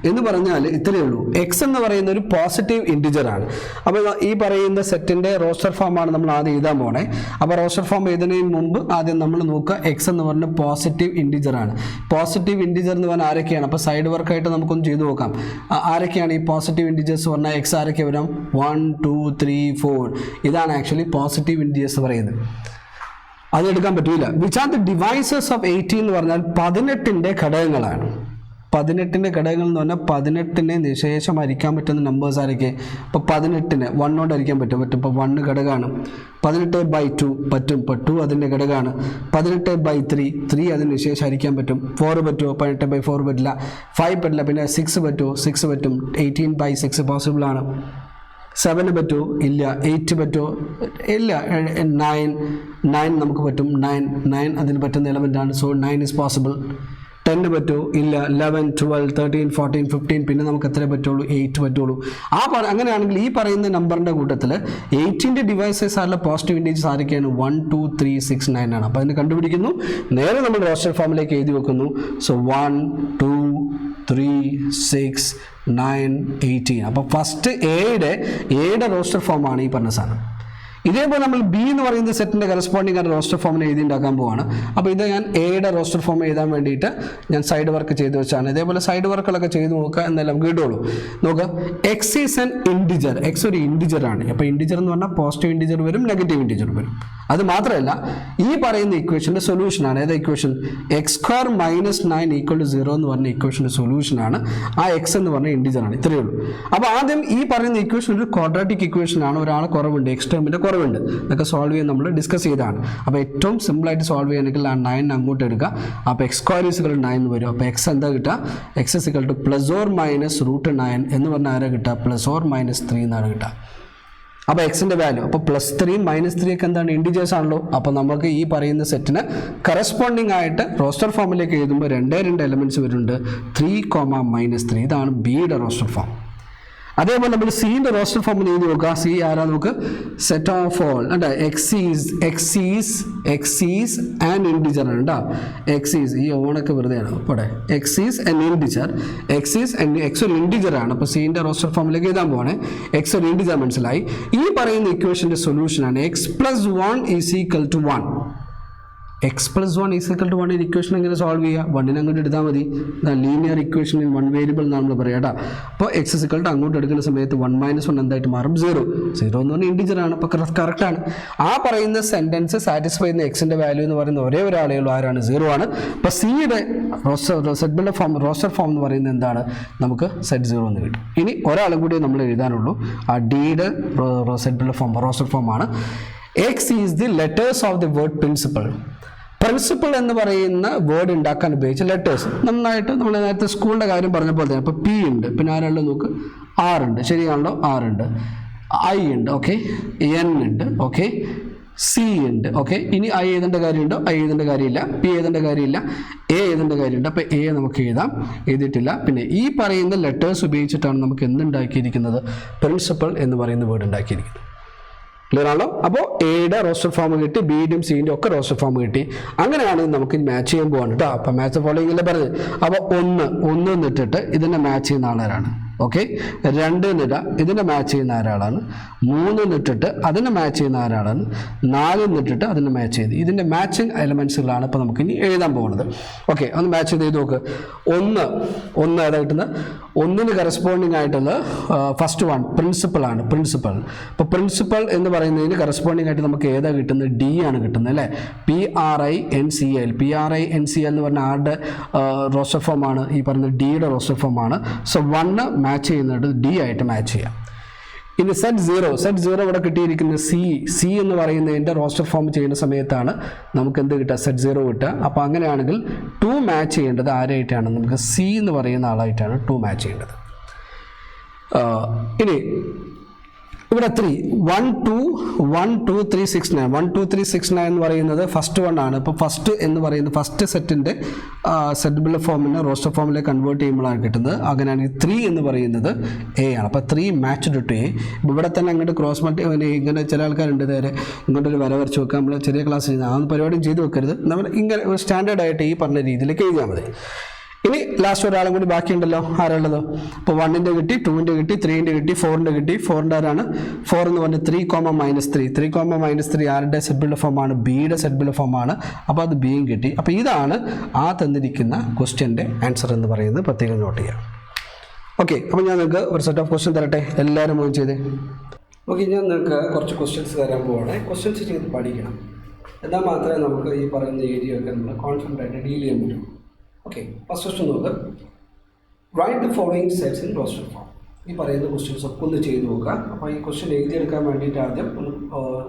എന്ന് പറഞ്ഞാൽ ഇത്രയേ ഉള്ളൂ. എക്സ് എന്ന് പറയുന്ന ഒരു പോസിറ്റീവ് ഇൻഡിജർ ആണ്. അപ്പോൾ ഈ പറയുന്ന സെറ്റിൻ്റെ റോസ്റ്റർ ഫോമാണ് നമ്മൾ ആദ്യം എഴുതാൻ പോണേ. അപ്പോൾ റോസ്റ്റർ ഫോം എഴുതുന്നതിന് മുമ്പ് ആദ്യം നമ്മൾ നോക്കുക എക്സ് എന്ന് പറഞ്ഞ പോസിറ്റീവ് ഇൻഡിജർ ആണ്. പോസിറ്റീവ് ഇൻഡിജർ എന്ന് പറഞ്ഞാൽ ആരൊക്കെയാണ്? അപ്പോൾ സൈഡ് വർക്കായിട്ട് നമുക്കൊന്ന് ചെയ്തു നോക്കാം. ആരൊക്കെയാണ് ഈ പോസിറ്റീവ് ഇൻഡിജേഴ്സ് പറഞ്ഞാൽ? എക്സ് ആരൊക്കെ വരാം? 1 2 3 4. ഇതാണ് ആക്ച്വലി പോസിറ്റീവ് ഇൻഡിജേഴ്സ് പറയുന്നത്. അത് എടുക്കാൻ പറ്റില്ല. Which are the devices of 18 എന്ന് പറഞ്ഞാൽ 18ന്റെ ഘടകങ്ങളാണ്. 18ന്റെ ഘടകങ്ങൾ എന്ന് പറഞ്ഞാൽ 18നെ നിശേഷം ഹരിക്കാൻ പറ്റുന്ന നമ്പേഴ്സ് ആരൊക്കെ? ഇപ്പോൾ 18നെ 1 കൊണ്ട് ഹരിക്കാൻ പറ്റും. ഇപ്പോൾ 1 ഘടകമാണ്. 18/2 പറ്റും. ഇപ്പോൾ 2 അതിൻ്റെ ഘടകമാണ്. 18/3 3 അതിന് നിശേഷം ഹരിക്കാൻ പറ്റും. 4 പറ്റുമോ? 18/4 പറ്റില്ല. 5 പറ്റില്ല. പിന്നെ 6 പറ്റുമോ? 6 പറ്റും. 18/6 പോസിബിൾ ആണ്. 7 പറ്റുമോ? ഇല്ല. 8 പറ്റുമോ? ഇല്ല. 9 നമുക്ക് പറ്റും. 9 അതിന് പറ്റുന്ന എലമെൻ്റ് ആണ്. So 9 is possible. 10 പറ്റുമോ? ഇല്ല. 11 12 13 14 15 പിന്നെ നമുക്ക് എത്ര പറ്റുള്ളൂ? 8 പറ്റുള്ളൂ. അങ്ങനെയാണെങ്കിൽ ഈ പറയുന്ന നമ്പറിൻ്റെ കൂട്ടത്തിൽ 18ന്റെ ഡിവൈസസ് ആയുള്ള പോസിറ്റീവ് ഇൻഡിജേഴ്സ് ആരൊക്കെയാണ്? 1 2 3 6 9 ആണ്. അപ്പോൾ അതിന് കണ്ടുപിടിക്കുന്നു. നേരെ നമ്മൾ റോസ്റ്റർ ഫോമിലേക്ക് എഴുതി വെക്കുന്നു. സോ 1 2 3 6 9 18. അപ്പോൾ ഫസ്റ്റ് എയുടെ റോസ്റ്റർ ഫോമാണ് ഈ പറഞ്ഞ സാധനം. ഇതേപോലെ നമ്മൾ ബി എന്ന് പറയുന്ന സെറ്റിൻ്റെ കറസ്പോണ്ടിങ് ആയിട്ട് റോസ്റ്റർ ഫോമിനെ എഴുതി ഉണ്ടാക്കാൻ പോവാണ്. അപ്പോൾ ഇത് ഞാൻ എയുടെ റോസ്റ്റർ ഫോം എഴുതാൻ വേണ്ടിയിട്ട് ഞാൻ സൈഡ് വർക്ക് ചെയ്ത് വെച്ചാണ്. ഇതേപോലെ സൈഡ് വർക്കുകളൊക്കെ ചെയ്ത് നോക്കുക എന്നാലും നമുക്ക് കിട്ടുള്ളൂ. നോക്കുക, x is an integer. X ഒരു ഇൻഡിജർ ആണ്. അപ്പോൾ ഇൻഡിജർ എന്ന് പറഞ്ഞാൽ പോസിറ്റീവ് ഇൻഡിജർ വരും, നെഗറ്റീവ് ഇൻഡിജർ വരും. അത് മാത്രമല്ല ഈ പറയുന്ന ഇക്വേഷൻ്റെ സൊല്യൂഷനാണ്. ഏതാ equation? X square minus 9 equal to 0 എന്ന് പറഞ്ഞ ഇക്വേഷൻ്റെ സൊല്യൂഷനാണ്. ആ എക്സ് എന്ന് പറഞ്ഞ ഇൻഡിജർ ആണ്. ഇത്രയേ ഉള്ളൂ. അപ്പോൾ ആദ്യം ഈ പറയുന്ന ഇക്വേഷൻ ഒരു ക്വാഡ്രാറ്റിക് ഇക്വേഷൻ ആണ്. ഒരാൾ കുറവുണ്ട്, എക്സ് ടേമിൻ്റെ കുറവുണ്ട്. ഇതൊക്കെ സോൾവ് ചെയ്യാൻ നമ്മൾ ഡിസ്കസ് ചെയ്തതാണ്. അപ്പോൾ ഏറ്റവും സിമ്പിളായിട്ട് സോൾവ് ചെയ്യണമെങ്കിൽ ആ 9 അങ്ങോട്ട് എടുക്കുക. അപ്പോൾ എക്സ് സ്ക്വയർ ഈസിക്കൽ 9 വരും. അപ്പോൾ എക്സ് എന്താ കിട്ടുക? X is equal to plus or minus root 9 എന്ന് പറഞ്ഞാൽ ആരാ കിട്ടുക? പ്ലസ് ഓർ മൈനസ് 3 എന്നാണ് കിട്ടുക. അപ്പോൾ എക്സിൻ്റെ വാല്യൂ അപ്പോൾ +3 -3 ഒക്കെ എന്താണ്? ഇൻഡിജേഴ്സ് ആണല്ലോ. അപ്പോൾ നമുക്ക് ഈ പറയുന്ന സെറ്റിന് കറസ്പോണ്ടിങ് ആയിട്ട് റോസ്റ്റർ ഫോമിലേക്ക് എഴുതുമ്പോൾ 2 എലമെൻറ്റ്സ് വരുന്നുണ്ട്. 3, -3. ഇതാണ് ബിയുടെ റോസ്റ്റർ ഫോം. അതേപോലെ നമ്മൾ സിന്റെ റോസ്റ്റർ ഫോം എഴുതി നോക്കുക. സി ആരാ? നമുക്ക് സെറ്റ് ഓഫ് ഓൾ അല്ലേ, എക്സ് ഈസ് ആൻ ഇൻഡിജർ ആണ് കേട്ടോ. എക്സ് ഈസ് ഈ ഓണൊക്കെ വെറുതെയാണ്. ഇവിടെ X is an integer. X ഒരു ഇൻഡിജർ ആണ്. അപ്പോൾ സിന്റെ റോസ്റ്റർ ഫോമിലേക്ക് എഴുതാൻ പോവാണ്. എക്സ് ഒരു ഇൻഡിജർ മനസ്സിലായി. ഈ പറയുന്ന ഇക്വേഷന്റെ സൊല്യൂഷനാണ് x+1 = 1. x+1 = 1 ഇക്വേഷൻ എങ്ങനെ സോൾവ് ചെയ്യുക? 1 അങ്ങോട്ട് എടുത്താൽ മതി. ലീനിയർ ഇക്വേഷൻ ഇൻ 1 വേരിയബിൾ എന്നാണ് നമ്മൾ പറയുക കേട്ടോ. അപ്പോൾ x അങ്ങോട്ട് എടുക്കുന്ന സമയത്ത് 1 - 1 എന്തായിട്ട് മാറും? 0 എന്ന് പറഞ്ഞാൽ ഇൻഡിജർ ആണ്. അപ്പോൾ കറക്റ്റാണ്. ആ പറയുന്ന സെൻറ്റൻസ് സാറ്റിസ്ഫൈ ചെയ്യുന്ന എക്സിൻ്റെ വാല്യൂ എന്ന് പറയുന്ന ഒരേ ഒരാളേ ഉള്ളൂ. ആരാണ്? 0 ആണ്. അപ്പോൾ സിയുടെ റോസ്റ്റർ ഫോം എന്ന് പറയുന്നത് എന്താണ്? നമുക്ക് സെറ്റ് 0 എന്ന് കിട്ടും. ഇനി ഒരാളും കൂടി നമ്മൾ എഴുതാനുള്ളൂ. ആ ഡിയുടെ റോസ്റ്റർ ഫോമാണ്. X is the letters of the word principal. Principal എന്ന് പറയുന്ന വേർഡ് ഉണ്ടാക്കാൻ ഉപയോഗിച്ച ലെറ്റേഴ്സ് നന്നായിട്ട് നമ്മൾ നേരത്തെ സ്കൂളിൻ്റെ കാര്യം പറഞ്ഞപ്പോൾ തന്നെ. അപ്പോൾ പി ഉണ്ട്, പിന്നെ ആരാളുള്ളത് നോക്ക്? ആർ ഉണ്ട്. ശരിയാണല്ലോ? ആർ ഉണ്ട്, ഐ ഉണ്ട്, ഓക്കെ, എൻ ഉണ്ട്, ഓക്കെ, സി ഉണ്ട്, ഓക്കെ. ഇനി ഐ എഴുതേണ്ട കാര്യമുണ്ടോ? ഐ എഴുതേണ്ട കാര്യമില്ല. പി എഴുതേണ്ട കാര്യമില്ല. എ എഴുതേണ്ട കാര്യമുണ്ട്. അപ്പോൾ എ നമുക്ക് എഴുതാം, എഴുതിയിട്ടില്ല. പിന്നെ ഈ പറയുന്ന ലെറ്റേഴ്സ് ഉപയോഗിച്ചിട്ടാണ് നമുക്ക് എന്തുണ്ടാക്കിയിരിക്കുന്നത്? പ്രിൻസിപ്പൾ എന്ന് പറയുന്ന വേർഡ് ഉണ്ടാക്കിയിരിക്കുന്നത്. ക്ലിയർ ആണല്ലോ? അപ്പോൾ എയുടെ റോസ്റ്റർ ഫോം കിട്ടി, ബിയുടെയും സിൻ്റെ ഒക്കെ റോസ്റ്റർ ഫോം കിട്ടി. അങ്ങനെയാണെങ്കിൽ നമുക്ക് മാച്ച് ചെയ്യാൻ പോകാണ് കേട്ടോ. അപ്പോൾ മാച്ച് ഫോളോയിങ് അല്ലേ പറഞ്ഞത്. അപ്പോൾ 1 എന്നിട്ടിട്ട് ഇതിനെ മാച്ച് ചെയ്യുന്ന ആളാരാണ്? ഓക്കെ. 2 എന്നിട്ട ഇതിനെ മാച്ച് ചെയ്യുന്ന ആരാളാണ്? 3 എന്നിട്ടിട്ട് അതിനെ മാച്ച് ചെയ്യുന്ന ആരാളാണ്? 4 എന്നിട്ടിട്ട് അതിനെ മാച്ച് ചെയ്ത് ഇതിൻ്റെ മാച്ചിങ് എലമെൻസുകളാണ് ഇപ്പോൾ നമുക്ക് ഇനി എഴുതാൻ പോകുന്നത്. ഓക്കെ, ഒന്ന് മാച്ച് ചെയ്ത് നോക്ക്. 1 ഏതാ കിട്ടുന്നത്? 1ന് കറസ്പോണ്ടിങ് ആയിട്ടുള്ള ഫസ്റ്റ് വൺ പ്രിൻസിപ്പൾ ആണ്. അപ്പോൾ പ്രിൻസിപ്പൾ എന്ന് പറയുന്നതിന് കറസ്പോണ്ടിങ് ആയിട്ട് നമുക്ക് ഏതാ കിട്ടുന്നത്? ഡി ആണ് കിട്ടുന്നത് അല്ലേ? PRINCL എന്ന് പറഞ്ഞ ആരുടെ റോസ്റ്റർ ഫോമാണ്? ഈ പറയുന്ന ഡിയുടെ റോസ്റ്റർ ഫോമാണ്. സോ 1 മാച്ച് ചെയ്യുന്നത് ഡി ആയിട്ട് മാച്ച് ചെയ്യാം. ഇനി സെറ്റ് 0 ഇവിടെ കിട്ടിയിരിക്കുന്നത് സി എന്ന് പറയുന്നതിൻ്റെ റോസ്റ്റർ ഫോം ചെയ്യുന്ന സമയത്താണ് നമുക്ക് എന്ത് കിട്ടുക? സെറ്റ് 0 കിട്ടുക. അപ്പോൾ അങ്ങനെയാണെങ്കിൽ 2 മാച്ച് ചെയ്യേണ്ടത് ആരായിട്ടാണ്? നമുക്ക് സി എന്ന് പറയുന്ന ആളായിട്ടാണ് 2 മാച്ച് ചെയ്യേണ്ടത്. ഇനി ഇവിടെ 3 1 2 3 6 9 1 2 3 6 9 എന്ന് പറയുന്നത് ഫസ്റ്റ് വൺ ആണ്. ഇപ്പോൾ ഫസ്റ്റ് എന്ന് പറയുന്നത് ഫസ്റ്റ് സെറ്റിൻ്റെ സെറ്റബിൾ ഫോമിനെ റോസ്റ്റർ ഫോമിലേക്ക് കൺവേർട്ട് ചെയ്യുമ്പോഴാണ് കിട്ടുന്നത്. അങ്ങനെയാണെങ്കിൽ 3 എന്ന് പറയുന്നത് എ ആണ്. അപ്പോൾ 3 മാച്ച്ഡ് ടു എ. ഇവിടെ തന്നെ അങ്ങോട്ട് ക്രോസ് മൾട്ടി ഇങ്ങനെ ചില ആൾക്കാരുണ്ട് നേരെ ഇങ്ങോട്ടൊരു വര വരച്ച് വെക്കുക. നമ്മൾ ചെറിയ ക്ലാസ് ചെയ്യുന്നത് ആ പരിപാടിയും ചെയ്ത് വെക്കരുത്. നമ്മൾ ഇങ്ങനെ ഒരു സ്റ്റാൻഡേർഡ് ആയിട്ട് ഈ പറഞ്ഞ രീതിയിലേക്ക് എഴുതിയാൽ മതി. ഇനി ലാസ്റ്റ് ഒരാളും കൂടി ബാക്കിയുണ്ടല്ലോ. ആരുള്ളത്? ഇപ്പോൾ 1ൻ്റെ കിട്ടി, 2ൻ്റെ കിട്ടി, 3ൻ്റെ കിട്ടി, 4ൻ്റെ കിട്ടി. 4ൻ്റെ ആരാണ്? 4 എന്ന് പറഞ്ഞാൽ 3, -3 ആരുടെ സെറ്റ് ഫോമാണ്? ബിയുടെ സെറ്റ് ഫോമാണ്. അപ്പോൾ അത് ബിയും കിട്ടി. അപ്പോൾ ഇതാണ് ആ തന്നിരിക്കുന്ന ക്വസ്റ്റ്യൻ്റെ ആൻസർ എന്ന് പറയുന്നത് പ്രത്യേകം നോട്ട് ചെയ്യാം. ഓക്കെ, അപ്പോൾ ഞാൻ നിങ്ങൾക്ക് ഒരു സെറ്റ് ഓഫ് ക്വസ്റ്റ്യൻ തരട്ടെ. എല്ലാവരും മൂവ് ചെയ്തേ. ഓക്കെ, ഞാൻ നിങ്ങൾക്ക് കുറച്ച് ക്വസ്റ്റ്യൻസ് തരാൻ പോവാണ്. ക്വസ്റ്റ്യൻസ് ചെയ്ത് പഠിക്കണം. എന്നാൽ മാത്രമേ നമുക്ക് ഈ പറയുന്ന ഏരിയ ഒക്കെ നമ്മൾ കോൺഫിഡൻ്റ് ആയിട്ട് ഡീൽ ചെയ്യാൻ പറ്റും. ഓക്കെ, ഫസ്റ്റ് ക്വസ്റ്റ്യൻ നോക്കുക. Write the following sets in roster form. ഈ പറയുന്ന ക്വസ്റ്റ്യൻസ് ഒക്കെ ഒന്ന് ചെയ്ത് നോക്കുക. അപ്പോൾ ഈ ക്വസ്റ്റ്യൻ എഴുതിയെടുക്കാൻ വേണ്ടിയിട്ട് ആദ്യം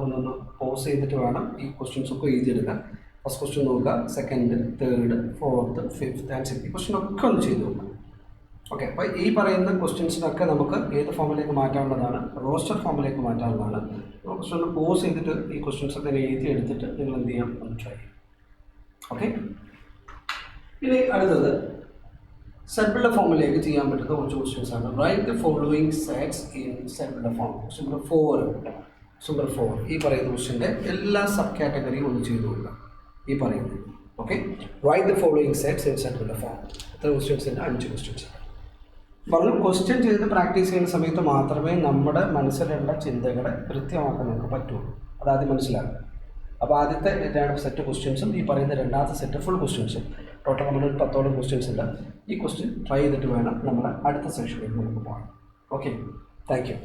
ഒന്നൊന്ന് പോസ് ചെയ്തിട്ട് വേണം ഈ ക്വസ്റ്റ്യൻസ് ഒക്കെ എഴുതിയെടുക്കാൻ. ഫസ്റ്റ് ക്വസ്റ്റ്യൻ നോക്കുക, second, third, fourth, fifth and sixth question ഒക്കെ ഒന്ന് ചെയ്ത് നോക്കുക. ഓക്കെ, അപ്പോൾ ഈ പറയുന്ന ക്വസ്റ്റ്യൻസിനൊക്കെ നമുക്ക് ഏത് ഫോമിലേക്ക് മാറ്റാനുള്ളതാണ്? റോസ്റ്റർ ഫോമിലേക്ക് മാറ്റാനുള്ളതാണ്. ക്വസ്റ്റ്യൻ ഒന്ന് പോസ് ചെയ്തിട്ട് ഈ ക്വസ്റ്റ്യൻസ് ഒക്കെ എഴുതിയെടുത്തിട്ട് നിങ്ങൾ എന്ത് ചെയ്യാം? ഒന്ന് ട്രൈ ചെയ്യാം. ഓക്കെ, ഇനി അടുത്തത് സെറ്റ് ബിൽഡർ ഫോമിലേക്ക് ചെയ്യാൻ പറ്റുന്ന കുറച്ച് ക്വസ്റ്റ്യൻസ് ആണ്. Write the following sets in set builder form. Number 4 ഈ പറയുന്ന ക്വസ്റ്റ്യൻ്റെ എല്ലാ സബ് കാറ്റഗറിയും ഒന്ന് ചെയ്തു കൊടുക്കുക. ഈ പറയുന്നത് okay, write the following sets in set builder form. എത്ര ക്വസ്റ്റ്യൻസ് ഉണ്ട്? 5 ക്വസ്റ്റ്യൻസ് പറഞ്ഞു. ക്വസ്റ്റ്യൻ ചെയ്ത് പ്രാക്ടീസ് ചെയ്യുന്ന സമയത്ത് മാത്രമേ നമ്മുടെ മനസ്സിലുള്ള ചിന്തകളെ കൃത്യമാക്കാൻ നമുക്ക് പറ്റുള്ളൂ. അതാദ്യം മനസ്സിലാക്കുക. അപ്പോൾ ആദ്യത്തെ സെറ്റ് ക്വസ്റ്റ്യൻസും ഈ പറയുന്ന രണ്ടാമത്തെ സെറ്റ് ഫുൾ ക്വസ്റ്റ്യൻസും ടോട്ടൽ നമ്മളൊരു 10ഓളം ക്വസ്റ്റ്യൻസ് ഉണ്ട്. ഈ ക്വസ്റ്റ്യൻ ട്രൈ ചെയ്തിട്ട് വേണം നമ്മുടെ അടുത്ത സെഷനിലേക്ക് നമുക്ക് പോകാൻ. Okay, thank you.